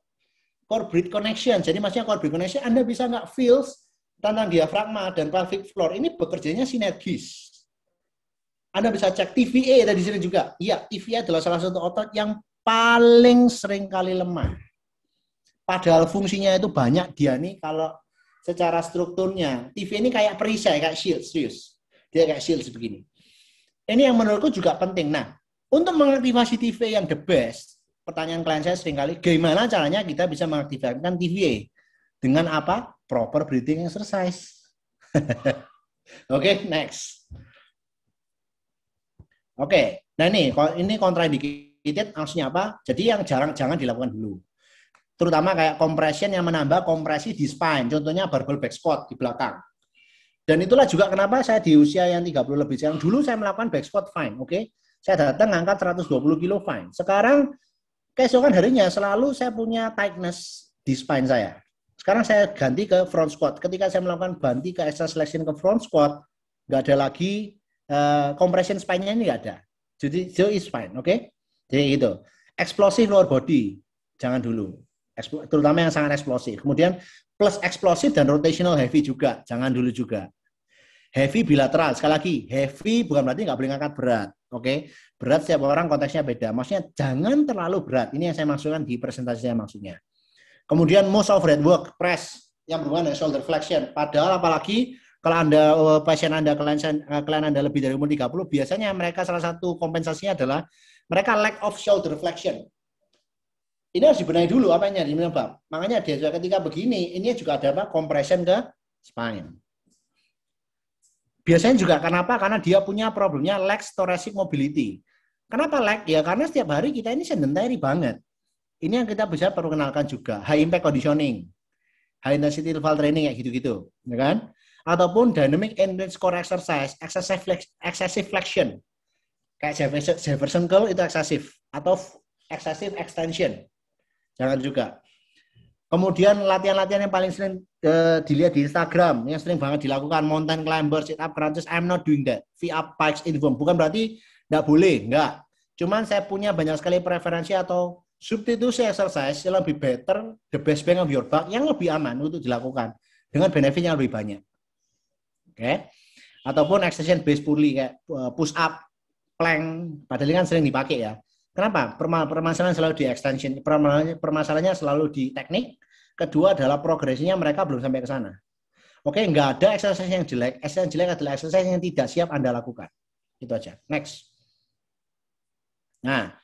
Core breath connection. Jadi maksudnya core breath connection Anda bisa nggak feels tentang diafragma dan pelvic floor ini bekerjanya sinergis. Anda bisa cek TVA tadi sini juga. Iya, TVA adalah salah satu otot yang paling sering kali lemah. Padahal fungsinya itu banyak dia nih kalau secara strukturnya. TVA ini kayak perisai, kayak shield, serius. Dia kayak shield begini. Ini yang menurutku juga penting. Nah, untuk mengaktifasi TVA yang the best, pertanyaan klien saya seringkali, gimana caranya kita bisa mengaktifkan TVA? Dengan apa? Proper breathing exercise. Oke, next. Oke, nah ini contraindicated maksudnya apa? Jadi yang jangan dilakukan dulu. Terutama kayak compression yang menambah kompresi di spine, contohnya barbell back squat di belakang. Dan itulah juga kenapa saya di usia yang 30 lebih sekarang, dulu saya melakukan back squat fine, oke? Saya datang ngangkat 120 kilo fine. Sekarang keesokan harinya selalu saya punya tightness di spine saya. Sekarang saya ganti ke front squat. Ketika saya melakukan ganti ke extra selection ke front squat, nggak ada lagi compression spine-nya ini nggak ada. Jadi so is fine, oke? Jadi gitu. Explosive lower body, jangan dulu. Terutama yang sangat eksplosif. Kemudian plus eksplosif dan rotational heavy juga, jangan dulu juga. Heavy bilateral, sekali lagi, heavy bukan berarti nggak boleh ngangkat berat, oke? Berat setiap orang konteksnya beda, maksudnya jangan terlalu berat, ini yang saya maksudkan di presentasi saya maksudnya. Kemudian most overhead work, press, yang berhubungan dengan shoulder flexion, padahal apalagi kalau Anda, pasien Anda, klien Anda lebih dari umur 30, biasanya mereka salah satu kompensasinya adalah mereka lack of shoulder flexion. Ini harus dibenahi dulu apa yang menyebab. Makanya dia ketika begini, ini juga ada apa? Compression ke spine. Biasanya juga kenapa? Karena dia punya problemnya lack thoracic mobility. Kenapa lack? Ya karena setiap hari kita ini sedentary banget. Ini yang kita bisa perkenalkan juga. High impact conditioning, high intensity interval training kayak gitu-gitu, ya kan? Ataupun dynamic endurance core exercise, excessive flexion. Kayak Jefferson curl itu excessive atau excessive extension. Jangan juga. Kemudian latihan-latihan yang paling sering dilihat di Instagram, yang sering banget dilakukan, mountain climber, sit up crunches, I'm not doing that. V-up pikes, infoam. Bukan berarti nggak boleh, nggak. Cuman saya punya banyak sekali preferensi atau substitusi exercise yang lebih better, the best bang of your buck, yang lebih aman untuk dilakukan, dengan benefit yang lebih banyak. Oke. Ataupun extension based pulley, kayak push up, plank, padahal kan sering dipakai ya. Kenapa? Permasalahan selalu di extension, permasalahannya selalu di teknik. Kedua adalah progresinya mereka belum sampai ke sana. Oke, nggak ada exercise yang jelek. Exercise yang jelek adalah exercise yang tidak siap Anda lakukan. Itu aja. Next. Nah,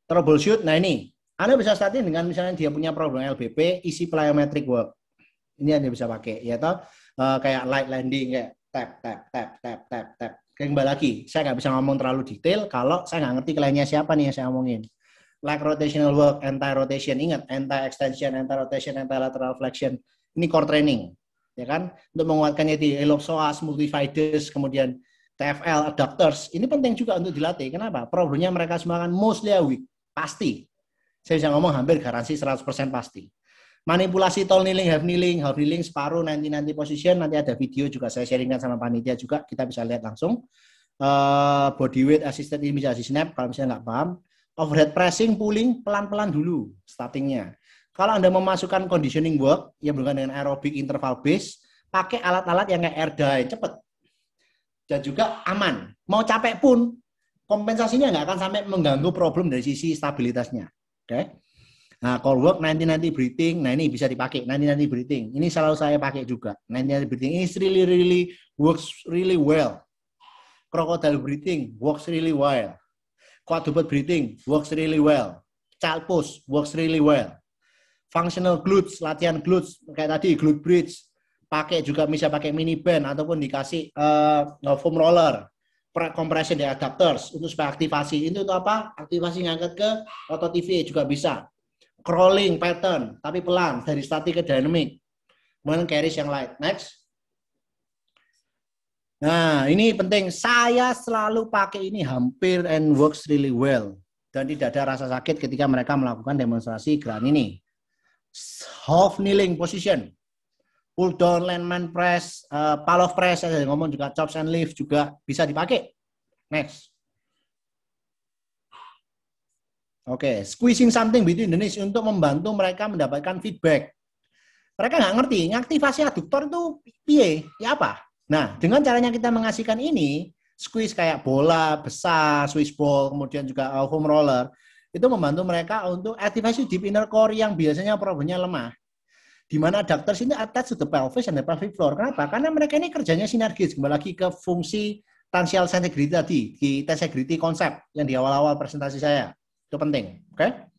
troubleshoot. Nah ini, Anda bisa starting dengan misalnya dia punya problem LBP, easy plyometric work. Ini Anda bisa pakai, ya toh, kayak light landing, kayak tap. Kembali lagi, saya nggak bisa ngomong terlalu detail kalau saya nggak ngerti kliennya siapa nih yang saya omongin. Like rotational work, anti-rotation. Ingat, anti-extension, anti-rotation, anti-lateral flexion. Ini core training. Ya kan? Untuk menguatkannya di ellipsoas, multifidus, kemudian TFL, adductors. Ini penting juga untuk dilatih. Kenapa? Problemnya mereka semua kan mostly weak. Pasti. Saya bisa ngomong hampir garansi 100% pasti. Manipulasi tall kneeling, half kneeling, separuh, 90 position. Nanti ada video juga saya sharingkan sama panitia juga. Kita bisa lihat langsung. Body weight assisted initiation snap, kalau misalnya nggak paham. Overhead pressing, pulling, pelan-pelan dulu startingnya. Kalau Anda memasukkan conditioning work yang berhubungan dengan aerobic interval base, pakai alat-alat yang kayak air dye, cepet. Dan juga aman. Mau capek pun, kompensasinya nggak akan sampai mengganggu problem dari sisi stabilitasnya. Oke. Nah, core work 90-90 breathing, nah ini bisa dipakai, 90-90 breathing. Ini selalu saya pakai juga. 90-90 breathing, ini really works really well. Crocodile breathing works really well. Quadruped breathing works really well. Child pose works really well. Functional glutes, latihan glutes kayak tadi glute bridge, pakai juga bisa pakai mini band ataupun dikasih foam roller, compression di adductors untuk supaya aktivasi. Itu apa? Aktivasi ngangkat ke otot TVA juga bisa. Crawling pattern tapi pelan dari static ke dynamic. Kemudian carries yang light. Next. Nah, ini penting. Saya selalu pakai ini hampir and works really well. Dan tidak ada rasa sakit ketika mereka melakukan demonstrasi gerakan ini. Half kneeling position. Pull down, landman press, Pallof press, saya ngomong juga chops and lift juga bisa dipakai. Next. Oke, squeezing something between the knees untuk membantu mereka mendapatkan feedback. Mereka nggak ngerti, ngaktifasi aduktor itu piye, ya apa? Nah, dengan caranya kita mengasihkan ini, squeeze kayak bola besar, Swiss ball, kemudian juga foam roller, itu membantu mereka untuk aktivasi deep inner core yang biasanya problemnya lemah. Di mana adductors ini attached to the pelvis and the pelvic floor. Kenapa? Karena mereka ini kerjanya sinergis, kembali lagi ke fungsi substantial integrity tadi, di integrity konsep yang di awal-awal presentasi saya. Itu penting, oke?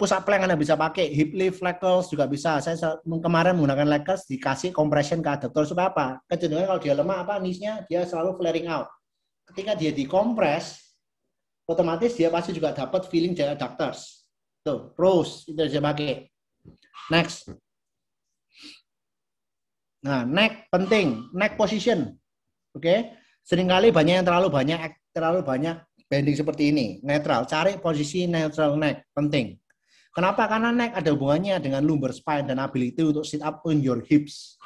Push up plank Anda bisa pakai, hip lift, leg curls juga bisa. Saya kemarin menggunakan leg curls dikasih compression ke adductor supaya apa? Kecenderungan kalau dia lemah apa knees-nya dia selalu flaring out. Ketika dia dikompres, otomatis dia pasti juga dapat feeling dari adductors. Tuh, pros itu bisa pakai. Next. Nah, neck penting, neck position. Oke. Seringkali banyak yang terlalu banyak bending seperti ini. Netral, cari posisi neutral neck, penting. Kenapa? Karena neck ada hubungannya dengan lumbar spine dan ability untuk sit up on your hips.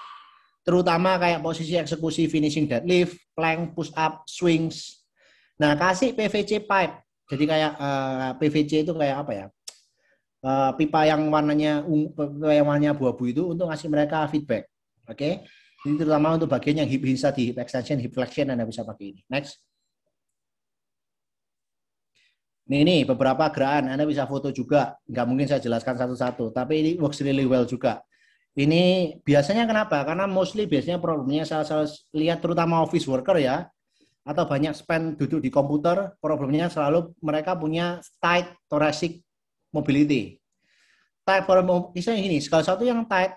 Terutama kayak posisi eksekusi finishing deadlift, plank, push up, swings. Nah, kasih PVC pipe. Jadi kayak PVC itu kayak apa ya? Pipa yang warnanya abu-abu itu untuk ngasih mereka feedback. Oke. Ini terutama untuk bagian yang hip hinsa di hip extension, hip flexion Anda bisa pakai ini. Next. Ini beberapa gerakan, Anda bisa foto juga. Nggak mungkin saya jelaskan satu-satu, tapi ini works really well juga. Ini biasanya kenapa? Karena biasanya problemnya saya lihat terutama office worker ya, atau banyak spend duduk di komputer, problemnya selalu mereka punya tight thoracic mobility. Tight misalnya ini, salah satu yang tight,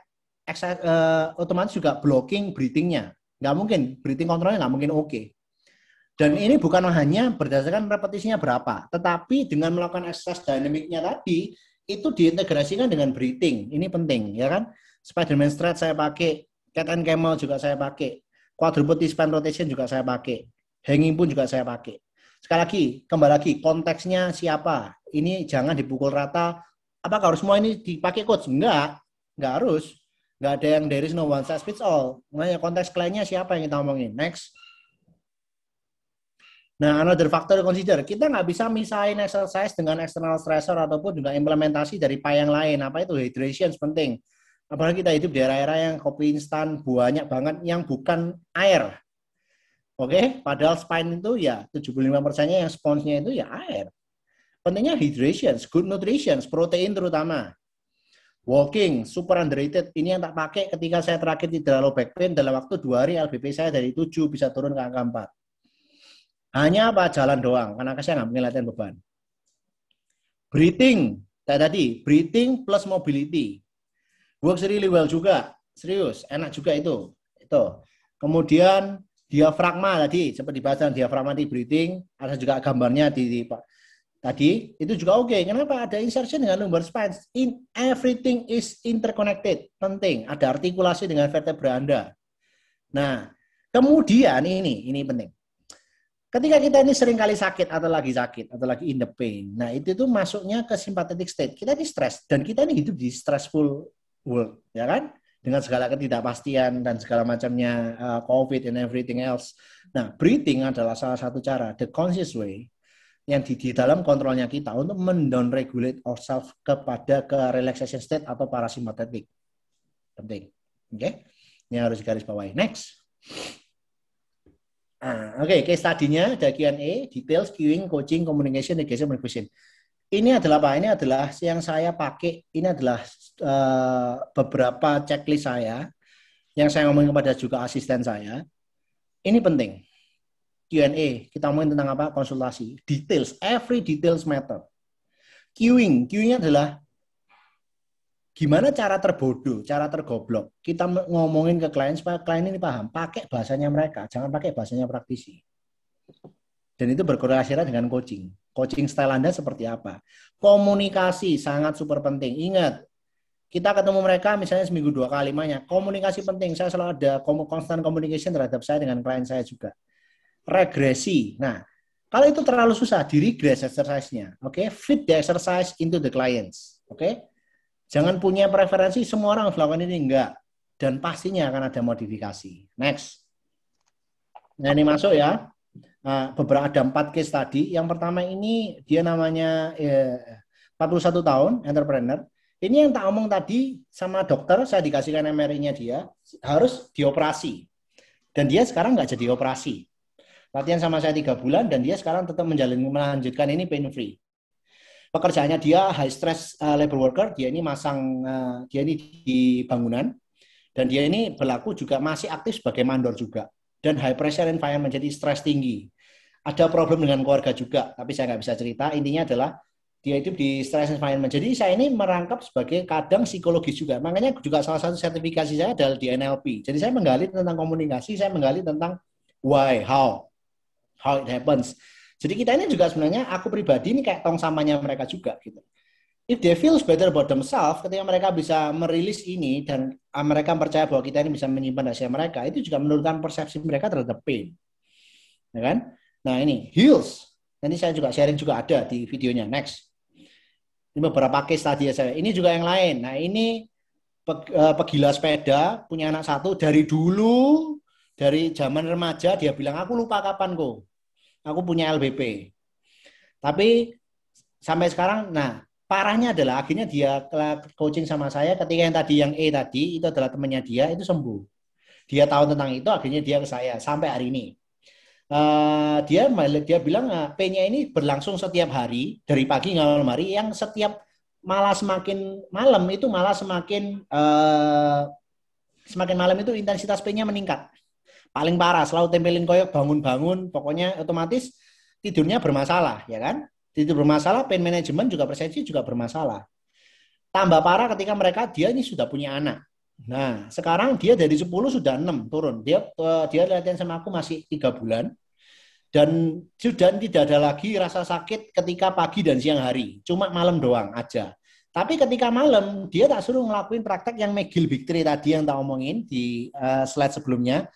otomatis juga blocking breathing-nya. Nggak mungkin, breathing control-nya nggak mungkin oke. Dan ini bukan hanya berdasarkan repetisinya berapa, tetapi dengan melakukan exercise dynamic-nya tadi, itu diintegrasikan dengan breathing. Ini penting, ya kan? Spiderman stretch saya pakai, cat and camel juga saya pakai, quadruped spine rotation juga saya pakai, hanging pun juga saya pakai. Sekali lagi, kembali lagi, konteksnya siapa? Ini jangan dipukul rata. Apakah harus semua ini dipakai coach? Enggak harus. Enggak ada yang there is no one size fits all. Makanya konteks kliennya siapa yang kita omongin. Next. Nah, another factor to consider, kita nggak bisa misahin exercise dengan external stressor ataupun juga implementasi dari yang lain. Apa itu? Hydration penting. Apalagi kita hidup di era-era yang kopi instan banyak banget yang bukan air. Oke, padahal spine itu ya 75%-nya yang sponsnya itu ya air. Pentingnya hydration, good nutrition, protein terutama. Walking, super underrated. Ini yang tak pakai ketika saya terakhir cedera low back pain dalam waktu 2 hari LBP saya dari 7 bisa turun ke angka 4. Hanya apa? Jalan doang, karena saya nggak mungkin latihan beban. Breathing, tadi, breathing plus mobility. Works really well juga, serius, enak juga itu. Kemudian diafragma tadi, seperti bahasa diafragma di breathing, ada juga gambarnya tadi, itu juga oke. Kenapa? Ada insertion dengan lumbar spine. Everything is interconnected, penting. Ada artikulasi dengan vertebra Anda. Nah, kemudian ini penting. Ketika kita ini sering kali sakit atau lagi in the pain, nah itu tuh masuknya ke sympathetic state. Kita ini stres dan kita ini hidup di stressful world, ya kan? Dengan segala ketidakpastian dan segala macamnya COVID and everything else. Nah, breathing adalah salah satu cara, the conscious way yang di dalam kontrolnya kita untuk men-down-regulate ourselves kepada ke relaxation state atau parasympathetic. Penting, oke? Ini harus garis bawahi. Next. Oke, case study-nya ada Q&A, details, queuing, coaching, communication, negation, motivation. Ini adalah apa? Ini adalah yang saya pakai. Ini adalah beberapa checklist saya yang saya ngomongin kepada juga asisten saya. Ini penting. Q&A, kita ngomongin tentang apa? Konsultasi. Details, every details matter. Queuing adalah gimana cara terbodoh, cara tergoblok. Kita ngomongin ke klien supaya klien ini paham. Pakai bahasanya mereka, jangan pakai bahasanya praktisi. Dan itu berkorelasi dengan coaching. Coaching style Anda seperti apa? Komunikasi sangat super penting. Ingat, kita ketemu mereka misalnya seminggu 2 kali banyak. Komunikasi penting. Saya selalu ada constant communication terhadap saya dengan klien saya juga. Regresi. Nah, kalau itu terlalu susah, di-regress exercise-nya. Oke, fit the exercise into the clients. Oke. Jangan punya preferensi semua orang melakukan ini, enggak. Dan pastinya akan ada modifikasi. Next. Nah, ini masuk ya. Beberapa ada 4 case tadi. Yang pertama ini dia namanya 41 tahun, entrepreneur. Ini yang tak omong tadi sama dokter, saya dikasihkan MRI-nya dia, harus dioperasi. Dan dia sekarang nggak jadi operasi. Latihan sama saya 3 bulan, dan dia sekarang tetap melanjutkan ini pain free. Pekerjaannya dia high stress labor worker, dia ini dia ini di bangunan, dan dia ini berlaku juga masih aktif sebagai mandor juga. dan high pressure environment, jadi stres tinggi. Ada problem dengan keluarga juga, tapi saya nggak bisa cerita. Intinya adalah dia hidup di stress environment. Jadi saya ini merangkap sebagai kadang psikologis juga. Makanya juga salah satu sertifikasi saya adalah di NLP. Jadi saya menggali tentang komunikasi, saya menggali tentang why, how it happens. Jadi kita ini juga sebenarnya, aku pribadi ini kayak tong sampahnya mereka juga gitu. If they feel better about themselves, ketika mereka bisa merilis ini dan mereka percaya bahwa kita ini bisa menyimpan rahasia mereka, itu juga menurunkan persepsi mereka terhadap pain. Ya kan? Nah ini, heals. Nanti saya juga sharing juga ada di videonya. Next. Ini beberapa case tadi ya saya. Ini juga yang lain. Nah ini pegila sepeda, punya anak satu, dari dulu, dari zaman remaja, dia bilang, aku lupa kapan kok. Aku punya LBP. Tapi sampai sekarang, nah, parahnya adalah akhirnya dia coaching sama saya ketika yang tadi yang E tadi itu adalah temannya dia itu sembuh. Dia tahu tentang itu akhirnya dia ke saya sampai hari ini. Dia bilang pain-nya ini berlangsung setiap hari dari pagi hingga malam hari yang setiap malah semakin malam itu malah semakin malam itu intensitas pain-nya meningkat. Paling parah selalu tempelin koyok bangun-bangun pokoknya otomatis tidurnya bermasalah ya kan? Tidur bermasalah, pain management juga persepsi juga bermasalah. Tambah parah ketika dia ini sudah punya anak. Nah, sekarang dia dari 10 sudah 6 turun. Dia latihan sama aku masih 3 bulan. Dan sudah tidak ada lagi rasa sakit ketika pagi dan siang hari. Cuma malam doang aja. Tapi ketika malam, dia tak suruh ngelakuin praktek yang McGill Big Three tadi yang tak omongin di slide sebelumnya.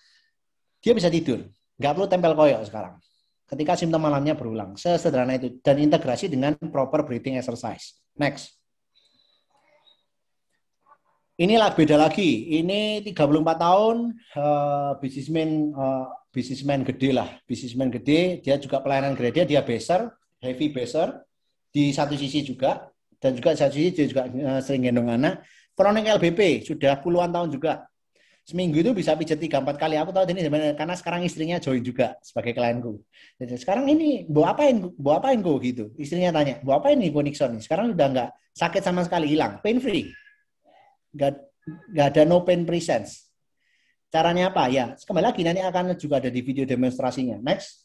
Dia bisa tidur. Nggak perlu tempel koyok sekarang. Ketika simptom malamnya berulang. Sesederhana itu. Dan integrasi dengan proper breathing exercise. Next. Inilah beda lagi. Ini 34 tahun, bisnismen gede lah. Bisnismen gede, dia juga pelayanan gereja, dia baser, heavy baser. Di satu sisi juga. Dan juga di satu sisi dia juga sering gendong anak. Kronik LBP, sudah puluhan tahun juga. Seminggu itu bisa pijat 3-4 kali. Aku tahu ini sebenarnya karena sekarang istrinya join juga sebagai klienku. Jadi sekarang ini, bu apain kok gitu. Istrinya tanya, bu apain nih Nixon? Sekarang udah nggak sakit sama sekali, hilang, pain free. Nggak ada no pain presence. Caranya apa? Ya, kembali lagi nanti akan juga ada di video demonstrasinya. Next.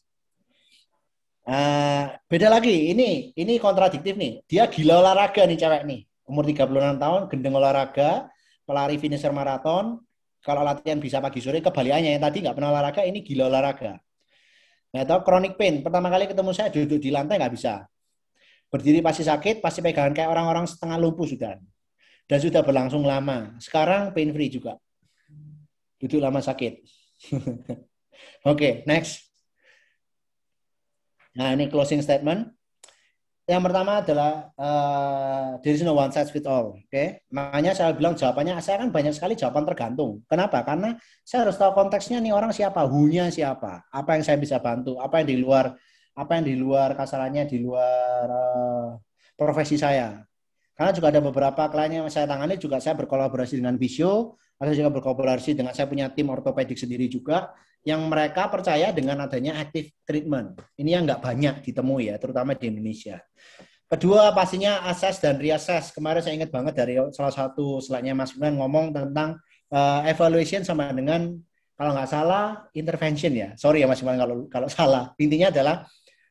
Beda lagi. Ini kontradiktif nih. Dia gila olahraga nih cewek nih. Umur 36 tahun, gendeng olahraga, pelari finisher maraton. Kalau latihan bisa pagi sore, kebalikannya yang tadi nggak pernah olahraga, ini gila olahraga. Nah, atau chronic pain. Pertama kali ketemu saya duduk di lantai nggak bisa. Berdiri pasti sakit, pasti pegangan kayak orang-orang setengah lumpuh sudah. Dan sudah berlangsung lama. Sekarang pain free juga. Duduk lama sakit. Oke, next. Nah, ini closing statement. Yang pertama adalah there is no one size fit all. Oke, makanya saya bilang jawabannya, saya kan banyak sekali jawaban tergantung. Kenapa? Karena saya harus tahu konteksnya nih orang siapa, who-nya siapa, apa yang saya bisa bantu, apa yang di luar kasarannya di luar profesi saya. Karena juga ada beberapa klien yang saya tangani juga saya berkolaborasi dengan Visio, saya juga berkolaborasi dengan saya punya tim ortopedik sendiri juga. Yang mereka percaya dengan adanya active treatment. Ini yang nggak banyak ditemui ya, terutama di Indonesia. Kedua, pastinya assess dan reassess. Kemarin saya ingat banget dari salah satu slide-nya Mas Firman ngomong tentang evaluation sama dengan, kalau nggak salah, intervention ya. Sorry ya Mas Firman kalau salah. Intinya adalah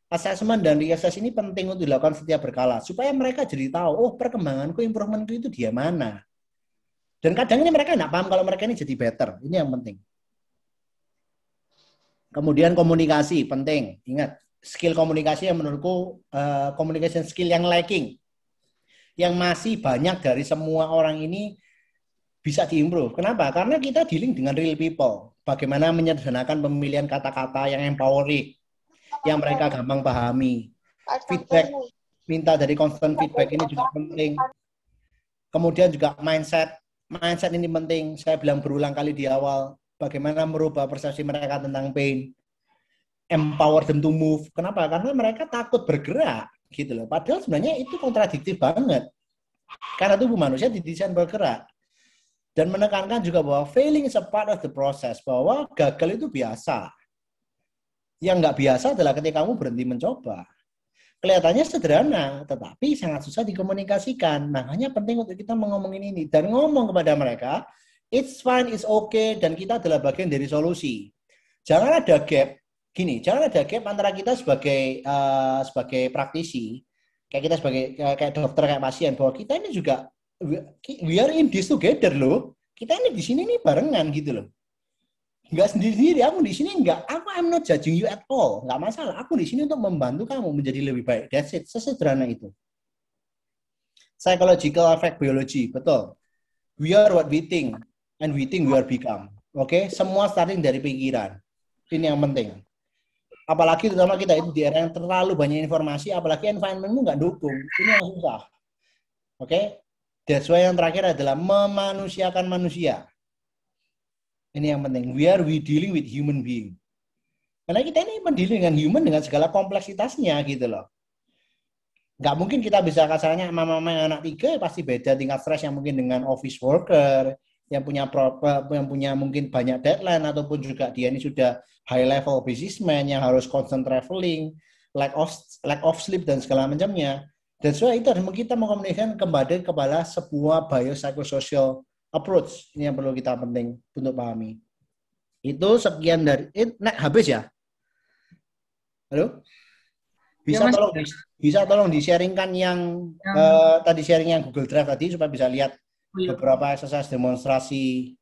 assessment dan reassess ini penting untuk dilakukan setiap berkala. Supaya mereka jadi tahu, oh perkembanganku, improvementku itu dia mana. Dan kadang ini mereka nggak paham kalau mereka ini jadi better. Ini yang penting. Kemudian komunikasi, penting. Ingat, skill komunikasi yang menurutku communication skill yang lacking. Yang masih banyak dari semua orang ini bisa diimprove. Kenapa? Karena kita dealing dengan real people. Bagaimana menyederhanakan pemilihan kata-kata yang empowering, yang mereka gampang pahami. Feedback, minta dari constant feedback ini juga penting. Kemudian juga mindset. Mindset ini penting. Saya bilang berulang kali di awal. Bagaimana merubah persepsi mereka tentang pain, empower them to move. Kenapa? Karena mereka takut bergerak, gitu loh. Padahal sebenarnya itu kontradiktif banget. Karena tubuh manusia didesain bergerak. Dan menekankan juga bahwa failing is a part of the process, bahwa gagal itu biasa. Yang nggak biasa adalah ketika kamu berhenti mencoba. Kelihatannya sederhana, tetapi sangat susah dikomunikasikan. Makanya penting untuk kita ngomongin ini dan ngomong kepada mereka. It's fine, it's okay, dan kita adalah bagian dari solusi. Jangan ada gap. Gini, jangan ada gap antara kita sebagai praktisi, kayak kita sebagai kayak dokter, kayak pasien, bahwa kita ini juga we are in this together loh. Kita ini di sini nih barengan gitu loh. Enggak sendiri-sendiri, aku di sini enggak, I'm not judging you at all. Enggak masalah, aku di sini untuk membantu kamu menjadi lebih baik. That's it, sesederhana itu. Psychological effect biology, betul. We are what we think, and we think we are become. Oke, semua starting dari pikiran. Ini yang penting. Apalagi terutama kita itu di era yang terlalu banyak informasi, apalagi environment-mu nggak dukung. Ini yang susah. Oke? That's why yang terakhir adalah memanusiakan manusia. Ini yang penting. We dealing with human being. Karena kita ini mendealing dengan human dengan segala kompleksitasnya gitu loh. Nggak mungkin kita bisa kasarnya mama-mama yang anak 3 pasti beda tingkat stres yang mungkin dengan office worker, yang punya mungkin banyak deadline, ataupun juga dia ini sudah high level businessman yang harus constant traveling, lack of sleep dan segala macamnya. Dan so itu harus kita mengkomunikasikan kembali kepada sebuah biopsychosocial approach. Ini yang perlu kita penting untuk pahami. Itu sekian dari habis ya. Halo? Bisa tolong di-sharingkan yang tadi sharing yang Google Drive tadi supaya bisa lihat beberapa exercise demonstrasi.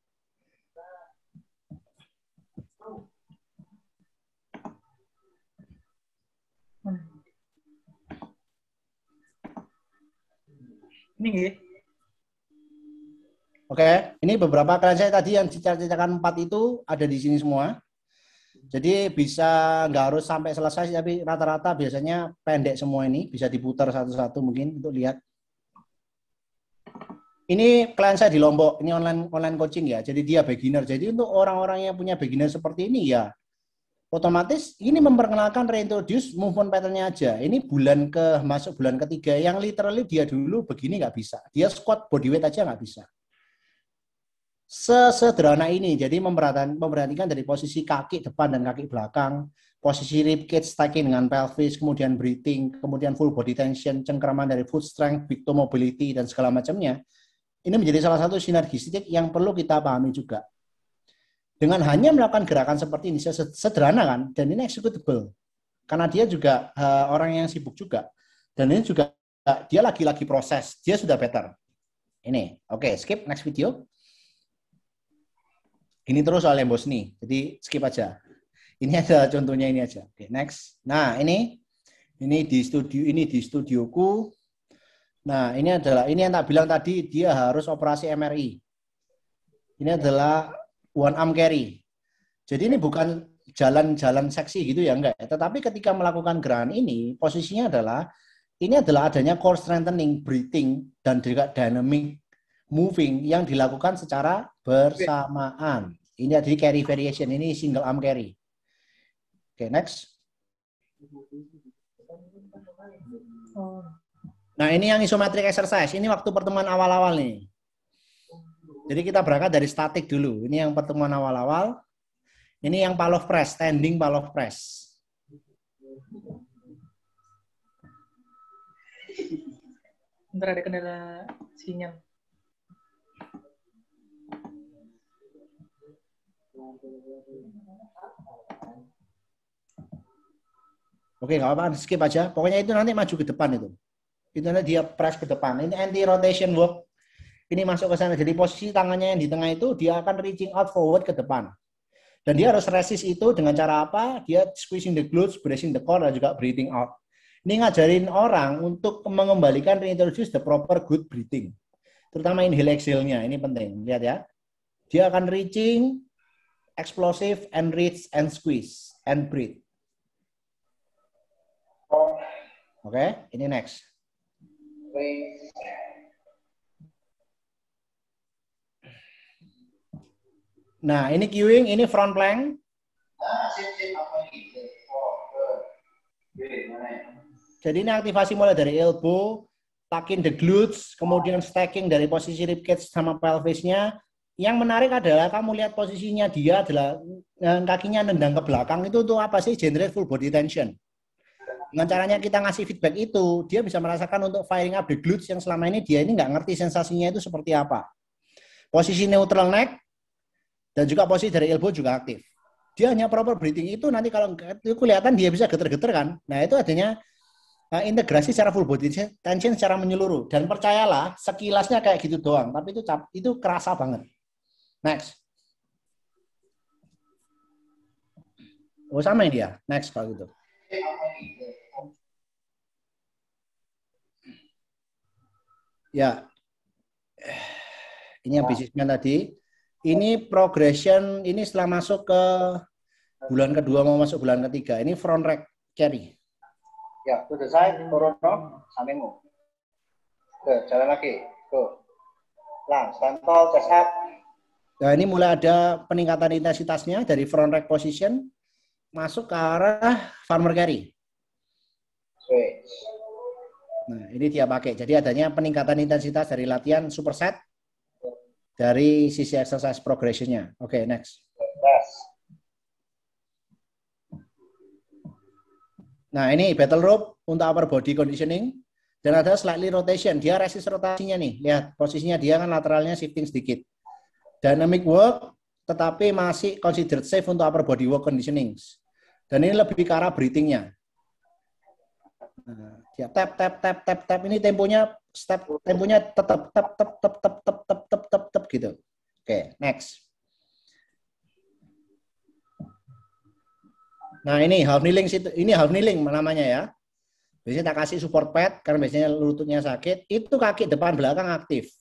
Ini Oke, ini beberapa kalian saya tadi yang ceritakan 4 itu ada di sini semua. Jadi bisa nggak harus sampai selesai, tapi rata-rata biasanya pendek semua ini, bisa diputar satu-satu mungkin untuk lihat. Ini klien saya di Lombok, ini online coaching ya, jadi dia beginner. Jadi untuk orang-orang yang punya beginner seperti ini ya, otomatis ini memperkenalkan reintroduce movement pattern-nya aja. Ini masuk bulan ketiga, yang literally dia dulu begini nggak bisa. Dia squat bodyweight aja nggak bisa. Sesederhana ini, jadi memperhatikan dari posisi kaki depan dan kaki belakang, posisi rib cage stacking dengan pelvis, kemudian breathing, kemudian full body tension, cengkraman dari foot strength, big toe mobility, dan segala macamnya. Ini menjadi salah satu sinergistik yang perlu kita pahami juga. Dengan hanya melakukan gerakan seperti ini, sederhana kan, dan ini executable. Karena dia juga orang yang sibuk juga. Dan ini juga, dia lagi-lagi proses, dia sudah better. Ini, oke, skip, next video. Ini terus soal embos nih, jadi skip aja. Ini ada contohnya ini aja. Oke, next. Nah, ini di studioku. Nah, ini yang tak bilang tadi, dia harus operasi MRI. Ini adalah one arm carry. Jadi ini bukan jalan-jalan seksi gitu ya, enggak. Tetapi ketika melakukan gerakan ini, posisinya adalah adanya core strengthening, breathing, dan juga dynamic moving yang dilakukan secara bersamaan. Ini ada di carry variation, ini single arm carry. Oke, next. Nah, ini yang isometric exercise. Ini waktu pertemuan awal-awal nih. Jadi kita berangkat dari statik dulu. Ini yang pertemuan awal-awal. Ini yang palof press, standing palof press. Bentar, ada kendala sinyal. Oke, nggak apa-apa, skip aja. Pokoknya itu nanti maju ke depan itu. Itu nanti dia press ke depan. Ini anti-rotation work. Ini masuk ke sana. Jadi posisi tangannya yang di tengah itu, dia akan reaching out forward ke depan. Dan dia harus resist itu dengan cara apa? Dia squeezing the glutes, bracing the core, dan juga breathing out. Ini ngajarin orang untuk mengembalikan, reintroduce the proper good breathing. Terutama inhale exhale-nya. Ini penting. Lihat ya. Dia akan reaching, explosive, and reach, and squeeze, and breathe. Oke, ini next. Nah, ini queuing, ini front plank. Jadi ini aktivasi mulai dari elbow, tuck in the glutes, kemudian stacking dari posisi rib cage sama pelvisnya. Yang menarik adalah kamu lihat posisinya dia adalah kakinya nendang ke belakang, itu untuk apa sih? Generate full body tension. Dengan caranya kita ngasih feedback itu, dia bisa merasakan untuk firing up the glutes yang selama ini dia ini nggak ngerti sensasinya itu seperti apa. Posisi neutral neck, dan juga posisi dari elbow juga aktif. Dia hanya proper breathing itu nanti kalau itu kelihatan dia bisa geter-geter kan. Nah, itu adanya integrasi secara full body tension secara menyeluruh. Dan percayalah, sekilasnya kayak gitu doang, tapi itu kerasa banget. Next. Oh, sama ini ya. Next kalau gitu. Ya. Ini yang bisnisnya tadi. Ini progression, ini setelah masuk ke bulan kedua mau masuk bulan ketiga. Ini front rack carry. Ya, to the side, turun no, sampingmu. Ke, jalan lagi. Go. Lang, stand tall, chest up. Nah, ini mulai ada peningkatan intensitasnya dari front rack position masuk ke arah farmer carry. Switch. Nah, ini dia pakai. Jadi adanya peningkatan intensitas dari latihan superset dari sisi exercise progression-nya. Oke, next. Nah, ini battle rope untuk upper body conditioning. Dan ada slightly rotation. Dia resist rotasinya nih. Lihat, posisinya dia kan lateralnya shifting sedikit. Dynamic work, tetapi masih considered safe untuk upper body work conditioning. Dan ini lebih ke arah breathing-nya. Nah, dia tap, tap, tap, tap, tap. Ini temponya, temponya tetap, tap, tap, tap, tap, tap, tap, tap, tap, tap, gitu. Oke, next. Nah, ini half kneeling, ini half kneeling namanya ya. Biasanya tak kasih support pad karena biasanya lututnya sakit. Itu kaki depan belakang aktif.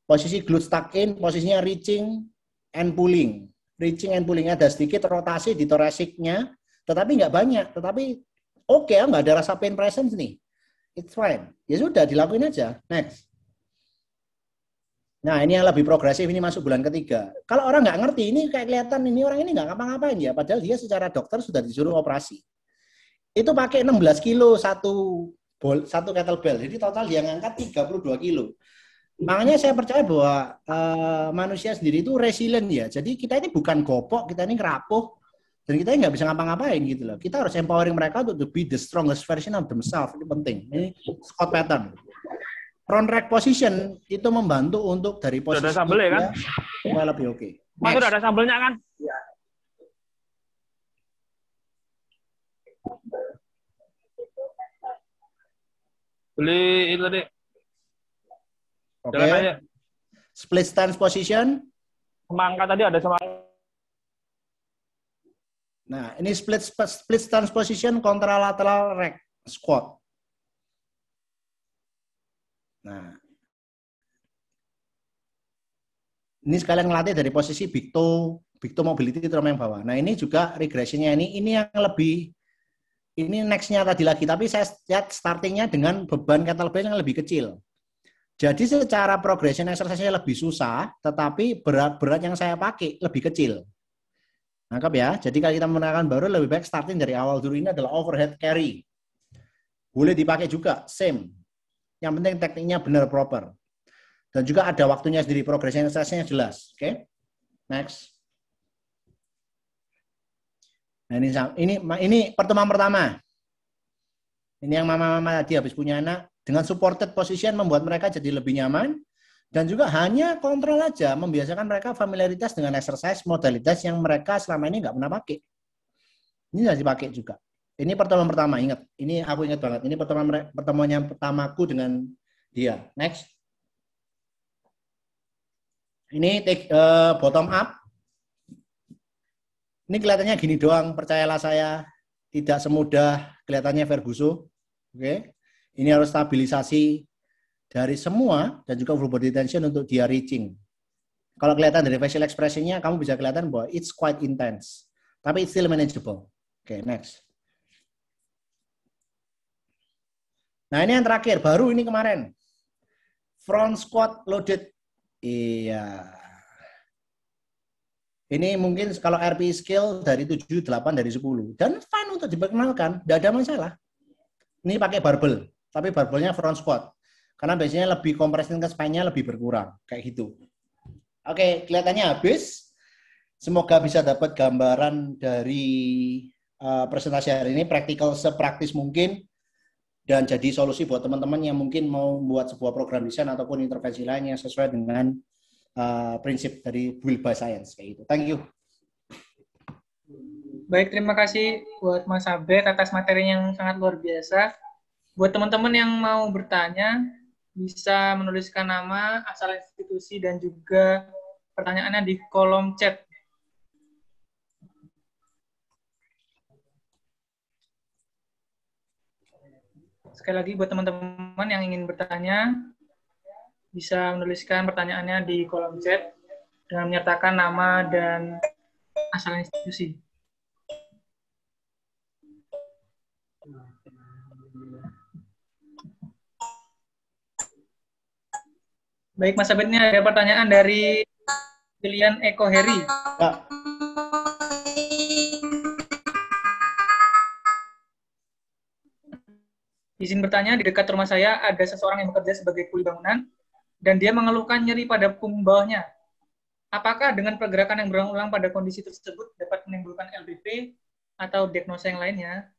Posisi glute tuck in, posisinya reaching and pulling. Reaching and pulling ada sedikit rotasi di thoracic-nya, tetapi nggak banyak. Tetapi oke, nggak ada rasa pain presence nih. It's fine. Ya sudah, dilakuin aja. Next. Nah, ini yang lebih progresif, ini masuk bulan ketiga. Kalau orang nggak ngerti, ini kayak kelihatan ini orang ini nggak ngapa-ngapain ya, padahal dia secara dokter sudah disuruh operasi. Itu pakai 16 kilo satu kettlebell, jadi total dia ngangkat 32 kilo. Makanya saya percaya bahwa manusia sendiri itu resilient ya. Jadi kita ini bukan gopok, kita ini kerapuh, dan kita ini nggak bisa ngapa-ngapain gitu loh. Kita harus empowering mereka untuk be the strongest version of themselves, ini penting. Ini Scott pattern. Front rack position itu membantu untuk dari posisi. Sudah ada sambelnya kan? Supaya lebih oke. Mas sudah ada sambelnya kan? Ya. Beli itu tadi. Oke. Split stance position. Semangka tadi ada semangka. Nah, ini split stance position contralateral rack squat. Nah, ini sekalian ngelatih dari posisi big toe mobility terutama yang bawah. Nah, ini juga regressionnya ini yang lebih, ini nextnya tadi lagi, tapi saya lihat startingnya dengan beban kettlebell yang lebih kecil. Jadi secara progression exercise-nya lebih susah, tetapi berat yang saya pakai lebih kecil. Nangkap ya? Jadi kalau kita menggunakan baru, lebih baik starting dari awal dulu. Ini adalah overhead carry. Boleh dipakai juga, same. Yang penting tekniknya benar proper. Dan juga ada waktunya sendiri, progression exercise-nya jelas. Oke? Next. Nah, ini pertemuan pertama. Ini yang mama-mama tadi habis punya anak. Dengan supported position membuat mereka jadi lebih nyaman. Dan juga hanya kontrol aja, membiasakan mereka familiaritas dengan exercise modalitas yang mereka selama ini nggak pernah pakai. Ini harus dipakai juga. Ini pertemuan pertama, ingat. Ini aku ingat banget. Ini pertemuan yang pertamaku dengan dia. Next. Ini bottom up. Ini kelihatannya gini doang. Percayalah saya, tidak semudah kelihatannya Ferguson. Oke. Ini harus stabilisasi dari semua dan juga full body tension untuk dia reaching. Kalau kelihatan dari facial expression-nya, kamu bisa kelihatan bahwa it's quite intense. Tapi it's still manageable. Oke, next. Nah, ini yang terakhir. Baru ini kemarin. Front squat loaded. Iya. Ini mungkin kalau RP skill dari 7, 8, dari 10. Dan fine untuk diperkenalkan. Tidak ada masalah. Ini pakai barbell. Tapi barbellnya front squat. Karena biasanya lebih kompresi ke spine-nya lebih berkurang. Kayak gitu. Oke, kelihatannya habis. Semoga bisa dapat gambaran dari presentasi hari ini. Praktikal sepraktis mungkin. Dan jadi solusi buat teman-teman yang mungkin mau membuat sebuah program desain ataupun intervensi lainnya sesuai dengan prinsip dari Build by Science. Kayak gitu. Thank you. Baik, terima kasih buat Mas Abed atas materi yang sangat luar biasa. Buat teman-teman yang mau bertanya, bisa menuliskan nama, asal institusi, dan juga pertanyaannya di kolom chat. Sekali lagi, buat teman-teman yang ingin bertanya, bisa menuliskan pertanyaannya di kolom chat dengan menyertakan nama dan asal institusi. Baik, Mas Abed, ini ada pertanyaan dari Pilihan Eko Heri. Ya. Izin bertanya, di dekat rumah saya ada seseorang yang bekerja sebagai kuli bangunan dan dia mengeluhkan nyeri pada punggung bawahnya. Apakah dengan pergerakan yang berulang-ulang pada kondisi tersebut dapat menimbulkan LBP atau diagnosa yang lainnya?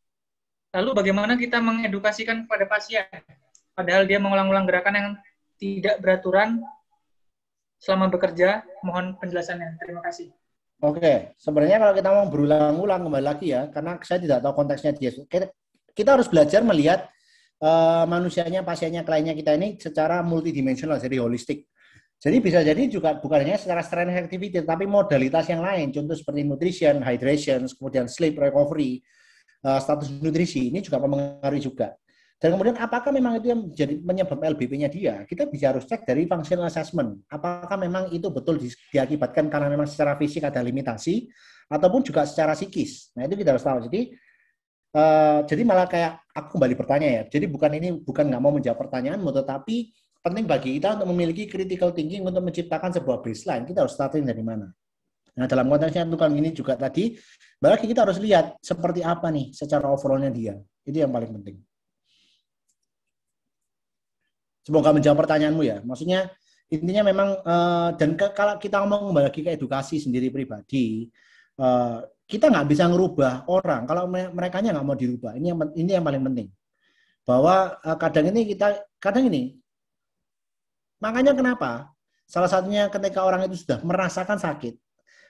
Lalu bagaimana kita mengedukasikan kepada pasien? Padahal dia mengulang-ulang gerakan yang tidak beraturan selama bekerja. Mohon penjelasannya. Terima kasih. Oke, sebenarnya kalau kita mau berulang-ulang kembali lagi ya, karena saya tidak tahu konteksnya dia. Kita harus belajar melihat manusianya, pasiennya, kliennya kita ini secara multidimensional, jadi holistik. Jadi bisa jadi juga bukan hanya secara strength activity, tapi modalitas yang lain, contoh seperti nutrition, hydration, kemudian sleep recovery, status nutrisi, ini juga mempengaruhi juga. Dan kemudian apakah memang itu yang menjadi penyebab LBP-nya dia? Kita bisa harus cek dari functional assessment. Apakah memang itu betul diakibatkan karena memang secara fisik ada limitasi, ataupun juga secara psikis. Nah itu kita harus tahu. Jadi malah kayak aku kembali bertanya ya. Jadi bukan nggak mau menjawab pertanyaanmu, tetapi penting bagi kita untuk memiliki critical thinking untuk menciptakan sebuah baseline. Kita harus starting dari mana? Nah, dalam konteksnya tukang ini juga tadi, berarti kita harus lihat seperti apa nih secara overall-nya dia. Itu yang paling penting. Semoga menjawab pertanyaanmu ya. Maksudnya intinya memang dan kalau kita ngomong kembali lagi ke edukasi sendiri pribadi, kita nggak bisa ngerubah orang kalau mereka nggak mau dirubah. Ini yang paling penting. Bahwa kadang ini makanya kenapa? Salah satunya ketika orang itu sudah merasakan sakit,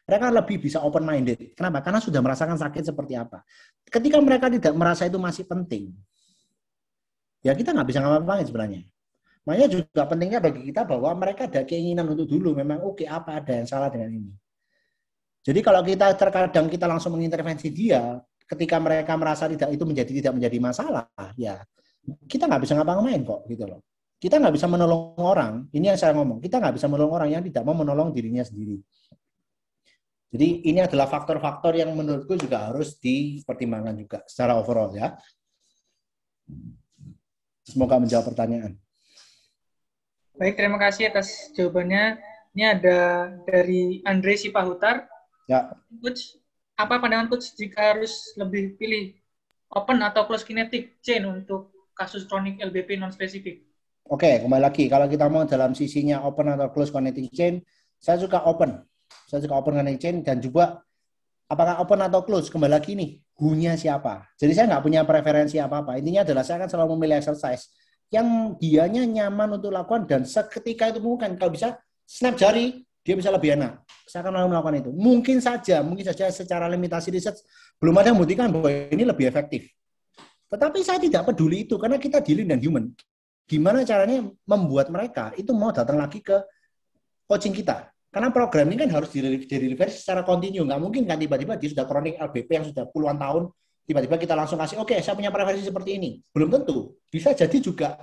mereka lebih bisa open minded. Kenapa? Karena sudah merasakan sakit seperti apa. Ketika mereka tidak merasa itu masih penting, ya kita nggak bisa ngapa-ngapain sebenarnya. Makanya juga pentingnya bagi kita bahwa mereka ada keinginan untuk dulu memang oke, apa ada yang salah dengan ini. Jadi kalau kita terkadang kita langsung mengintervensi dia, ketika mereka merasa tidak menjadi masalah, ya kita nggak bisa ngapa-ngapain kok gitu loh. Kita nggak bisa menolong orang, ini yang saya ngomong, kita nggak bisa menolong orang yang tidak mau menolong dirinya sendiri. Jadi ini adalah faktor-faktor yang menurutku juga harus dipertimbangkan juga secara overall ya. Semoga menjawab pertanyaan. Baik, terima kasih atas jawabannya. Ini ada dari Andre Sipahutar. Ya. Coach, apa pandangan Coach jika harus lebih pilih open atau close kinetic chain untuk kasus kronik LBP non-spesifik? Oke, kembali lagi. Kalau kita mau dalam sisinya open atau close connecting chain, saya suka open. Saya suka open connecting chain dan juga apakah open atau close, kembali lagi nih, who-nya siapa. Jadi saya nggak punya preferensi apa-apa. Intinya adalah saya akan selalu memilih exercise yang dianya nyaman untuk lakukan dan seketika itu mungkin kalau bisa snap jari, dia bisa lebih enak. Saya akan melakukan itu. Mungkin saja secara limitasi riset belum ada yang membuktikan bahwa ini lebih efektif. Tetapi saya tidak peduli itu karena kita dealing dengan human. Gimana caranya membuat mereka itu mau datang lagi ke coaching kita. Karena program ini kan harus dideliver secara kontinu. Nggak mungkin kan tiba-tiba dia sudah kronik LBP yang sudah puluhan tahun, tiba-tiba kita langsung kasih, oke, saya punya preferensi seperti ini. Belum tentu. Bisa jadi juga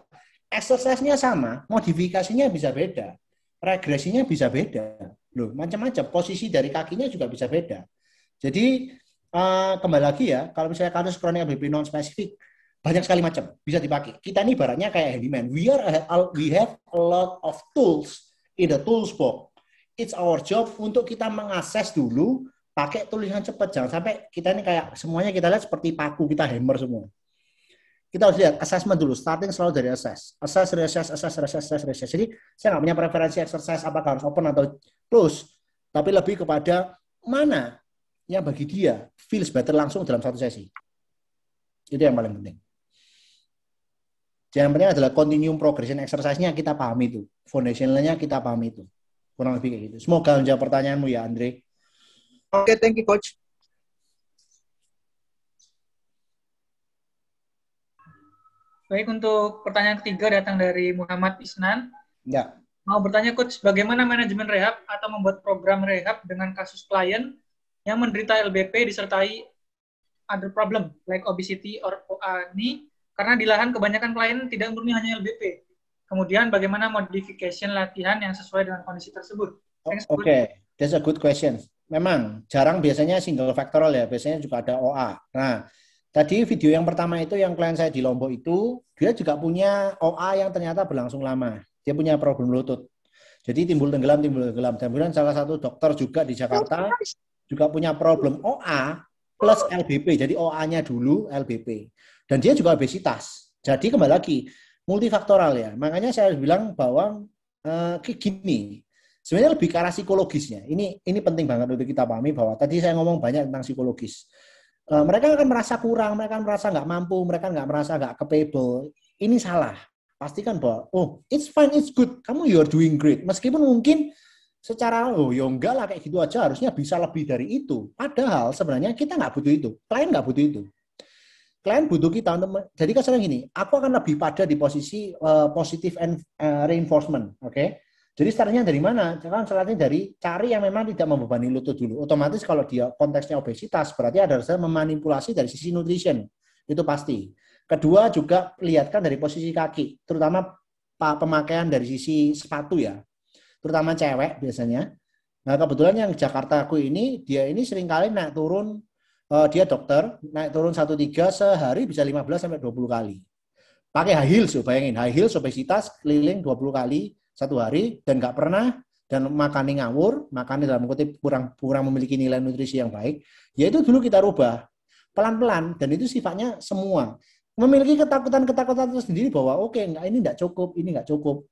exercise-nya sama, modifikasinya bisa beda. Regresinya bisa beda. Loh, macam-macam. Posisi dari kakinya juga bisa beda. Jadi, kembali lagi ya, kalau misalnya kasus kronik LBP non-spesifik, banyak sekali macam bisa dipakai. Kita ini ibaratnya kayak handyman. We have a lot of tools in the tools box. It's our job untuk kita mengakses dulu pakai tulisan cepat. Jangan sampai kita ini kayak semuanya kita lihat seperti paku, kita hammer semua. Kita harus lihat assessment dulu. Starting selalu dari assess. Assess. Jadi saya nggak punya preferensi exercise apakah harus open atau close, tapi lebih kepada mana yang bagi dia feels better langsung dalam satu sesi. Itu yang paling penting. Yang penting adalah continuum progression exercise-nya kita pahami itu. Foundational-nya kita pahami itu. Kurang lebih kayak gitu. Semoga menjawab pertanyaanmu ya, Andre. Oke, thank you, Coach. Baik, untuk pertanyaan ketiga datang dari Muhammad Isnan. Ya. Mau bertanya, Coach, bagaimana manajemen rehab atau membuat program rehab dengan kasus klien yang menderita LBP disertai other problem, like obesity or OA ini, karena di lahan kebanyakan klien tidak murni hanya LBP. Kemudian bagaimana modification latihan yang sesuai dengan kondisi tersebut? Oke, that's a good question. Memang jarang biasanya single factorial ya, biasanya juga ada OA. Nah, tadi video yang pertama itu yang klien saya di Lombok itu, dia juga punya OA yang ternyata berlangsung lama. Dia punya problem lutut. Jadi timbul tenggelam. Dan kemudian salah satu dokter juga di Jakarta juga punya problem OA plus LBP. Jadi OA-nya dulu LBP. Dan dia juga obesitas. Jadi kembali lagi, multifaktoral ya. Makanya saya bilang bahwa gini, sebenarnya lebih ke arah psikologisnya. Ini penting banget untuk kita pahami bahwa tadi saya ngomong banyak tentang psikologis. Mereka akan merasa kurang, mereka akan merasa nggak mampu, mereka nggak merasa nggak capable. Ini salah. Pastikan bahwa, oh, it's fine, it's good. Kamu you're doing great. Meskipun mungkin secara, oh, ya enggak lah kayak gitu aja, harusnya bisa lebih dari itu. Padahal sebenarnya kita nggak butuh itu. Klien nggak butuh itu. Klien butuh kita untuk, jadi kasarnya gini, aku akan lebih pada di posisi positive and reinforcement, oke? Jadi startnya dari mana? Jangan startnya dari cari yang memang tidak membebani lutut dulu. Otomatis kalau dia konteksnya obesitas, berarti ada rasa memanipulasi dari sisi nutrition, itu pasti. Kedua juga lihatkan dari posisi kaki, terutama pemakaian dari sisi sepatu ya, terutama cewek biasanya. Nah kebetulan yang Jakarta aku ini, dia ini seringkali naik turun. Dia dokter, naik turun 1,3 sehari bisa 15-20 kali. Pakai high heels, bayangin. High heels, obesitas, keliling 20 kali satu hari, dan nggak pernah, dan makannya ngawur, makannya dalam kutip kurang memiliki nilai nutrisi yang baik, ya itu dulu kita rubah. Pelan-pelan, dan itu sifatnya semua. Memiliki ketakutan tersendiri bahwa, oke, ini nggak cukup, ini nggak cukup.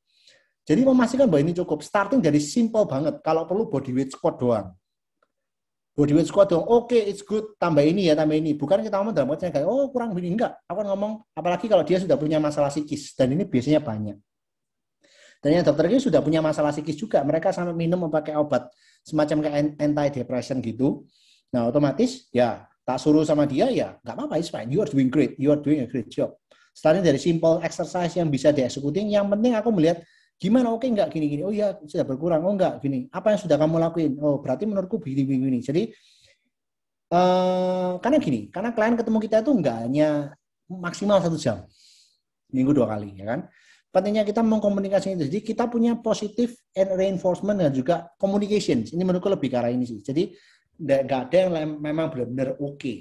Jadi memastikan bahwa ini cukup. Starting dari simple banget, kalau perlu bodyweight squat doang. Bodyweight squat dong, oke, it's good, tambah ini ya, tambah ini. Bukan kita ngomong dalam konteks kayak, oh kurang ini, enggak. Aku ngomong, apalagi kalau dia sudah punya masalah psikis, dan ini biasanya banyak. Dan yang dokter ini sudah punya masalah psikis juga, mereka sampai minum memakai obat semacam kayak anti-depression gitu. Nah, otomatis, ya, tak suruh sama dia, ya, nggak apa-apa, it's fine, you are doing great, you are doing a great job. Starting dari simple exercise yang bisa dieksekutin, yang penting aku melihat, gimana, oke enggak gini-gini, oh iya sudah berkurang, oh enggak gini, apa yang sudah kamu lakuin, oh berarti menurutku begini. Jadi karena gini, karena klien ketemu kita itu enggak hanya maksimal 1 jam, minggu 2 kali, ya kan. Pentingnya kita mengkomunikasikan itu, jadi kita punya positive and reinforcement dan juga communication. Ini menurutku lebih ke arah ini sih. Jadi enggak ada yang memang benar-benar oke.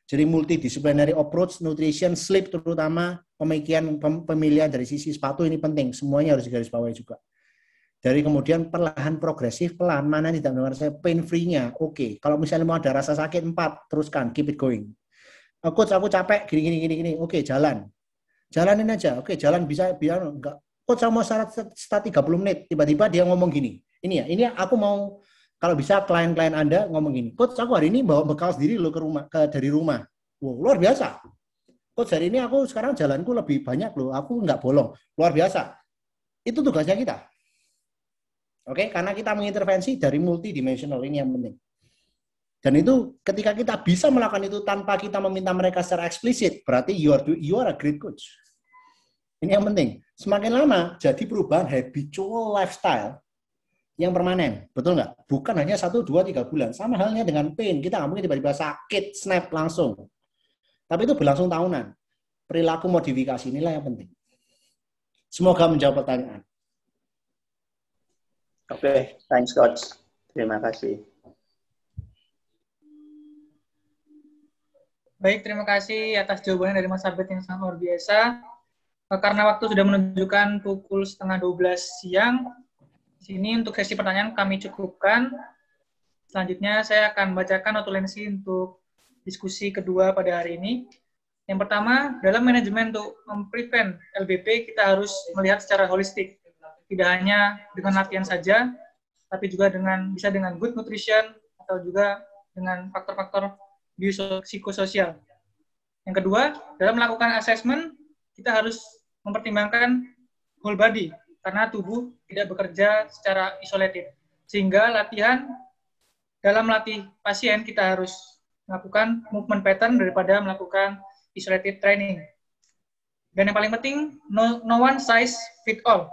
Jadi multidisciplinary approach, nutrition, sleep terutama, pemilihan dari sisi sepatu ini penting. Semuanya harus digarisbawahi juga. Dari kemudian perlahan progresif, pelan, mana tidak merasa pain free-nya. Oke. Kalau misalnya mau ada rasa sakit 4, teruskan, keep it going. Coach, aku capek, gini. Oke, jalan. Jalanin aja. Oke, jalan bisa, biar enggak. Coach, aku mau start 30 menit. Tiba-tiba dia ngomong gini. Ini aku mau, kalau bisa klien-klien Anda ngomong gini, Coach, aku hari ini bawa bekal sendiri lo dari rumah. Wow, luar biasa. Coach, hari ini aku sekarang jalanku lebih banyak loh, aku nggak bolong. Luar biasa. Itu tugasnya kita. Oke, karena kita mengintervensi dari multidimensional, ini yang penting. Dan itu ketika kita bisa melakukan itu tanpa kita meminta mereka secara eksplisit, berarti you are a great coach. Ini yang penting. Semakin lama jadi perubahan habitual lifestyle yang permanen, betul nggak? Bukan hanya 1, 2, 3 bulan. Sama halnya dengan pain, kita nggak mungkin tiba-tiba sakit, snap langsung. Tapi itu berlangsung tahunan. Perilaku modifikasi inilah yang penting. Semoga menjawab pertanyaan. Oke, thanks Coach. Terima kasih. Baik, terima kasih atas jawabannya dari Mas Abed yang sangat luar biasa. Karena waktu sudah menunjukkan pukul 11:30 siang, di sini untuk sesi pertanyaan kami cukupkan. Selanjutnya saya akan bacakan notulensi untuk diskusi kedua pada hari ini. Yang pertama, dalam manajemen untuk memprevent LBP, kita harus melihat secara holistik. Tidak hanya dengan latihan saja, tapi juga bisa dengan good nutrition, atau juga dengan faktor-faktor biopsikososial. Yang kedua, dalam melakukan assessment, kita harus mempertimbangkan whole body, karena tubuh tidak bekerja secara isolated. Sehingga dalam melatih pasien, kita harus melakukan movement pattern daripada melakukan isolated training. Dan yang paling penting, no one size fit all.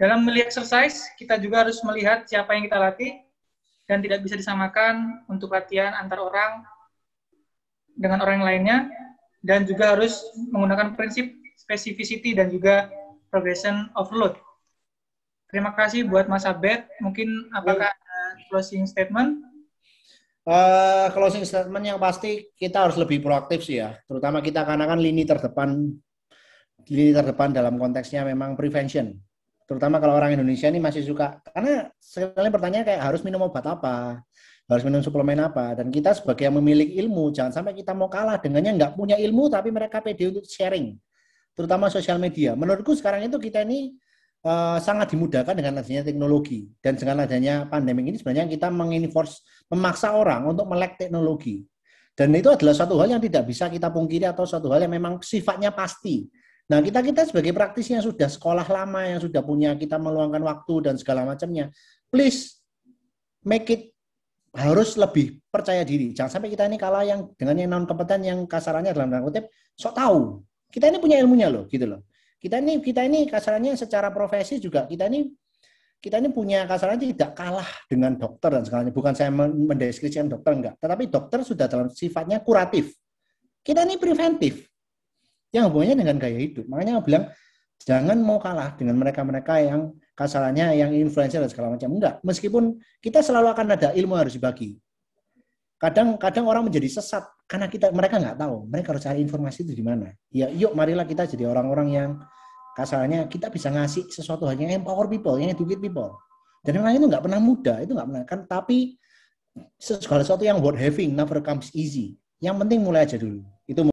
Dalam melihat exercise, kita juga harus melihat siapa yang kita latih, dan tidak bisa disamakan untuk latihan antar orang dengan orang lainnya, dan juga harus menggunakan prinsip specificity dan juga progression of load. Terima kasih buat Mas Abed. Mungkin apakah ada closing statement? Closing statement yang pasti kita harus lebih proaktif sih ya, terutama kita karena kan lini terdepan dalam konteksnya memang prevention. Terutama kalau orang Indonesia ini masih suka, karena sekali pertanyaan kayak harus minum obat apa, harus minum suplemen apa, dan kita sebagai yang memiliki ilmu, jangan sampai kita mau kalah dengannya nggak punya ilmu tapi mereka pede untuk sharing, terutama sosial media. Menurutku sekarang itu kita ini sangat dimudahkan dengan adanya teknologi, dan dengan adanya pandemi ini sebenarnya kita memaksa orang untuk melek teknologi, dan itu adalah suatu hal yang tidak bisa kita pungkiri atau suatu hal yang memang sifatnya pasti. Nah, kita sebagai praktisi yang sudah sekolah lama, yang sudah punya, kita meluangkan waktu dan segala macamnya, please make it harus lebih percaya diri. Jangan sampai kita ini kalah yang dengan yang non kompeten, yang kasarannya dalam tanda kutip sok tahu. Kita ini punya ilmunya loh, gitu loh. Kita ini kasarannya secara profesi juga kita ini punya kasarannya tidak kalah dengan dokter dan segalanya. Bukan saya mendeskripsikan dokter, enggak, tetapi dokter sudah dalam sifatnya kuratif. Kita ini preventif yang hubungannya dengan gaya hidup. Makanya aku bilang jangan mau kalah dengan mereka-mereka yang kasarannya yang influencer dan segala macam. Enggak, meskipun kita selalu akan ada ilmu harus dibagi. Kadang orang menjadi sesat karena mereka nggak tahu, mereka harus cari informasi itu di mana. Ya, yuk marilah kita jadi orang-orang yang kasarnya kita bisa ngasih sesuatu hanya yang empower people, yang educate people. Dan memang itu nggak pernah mudah, itu nggak pernah kan. Tapi segala sesuatu yang worth having never comes easy. Yang penting mulai aja dulu. Itu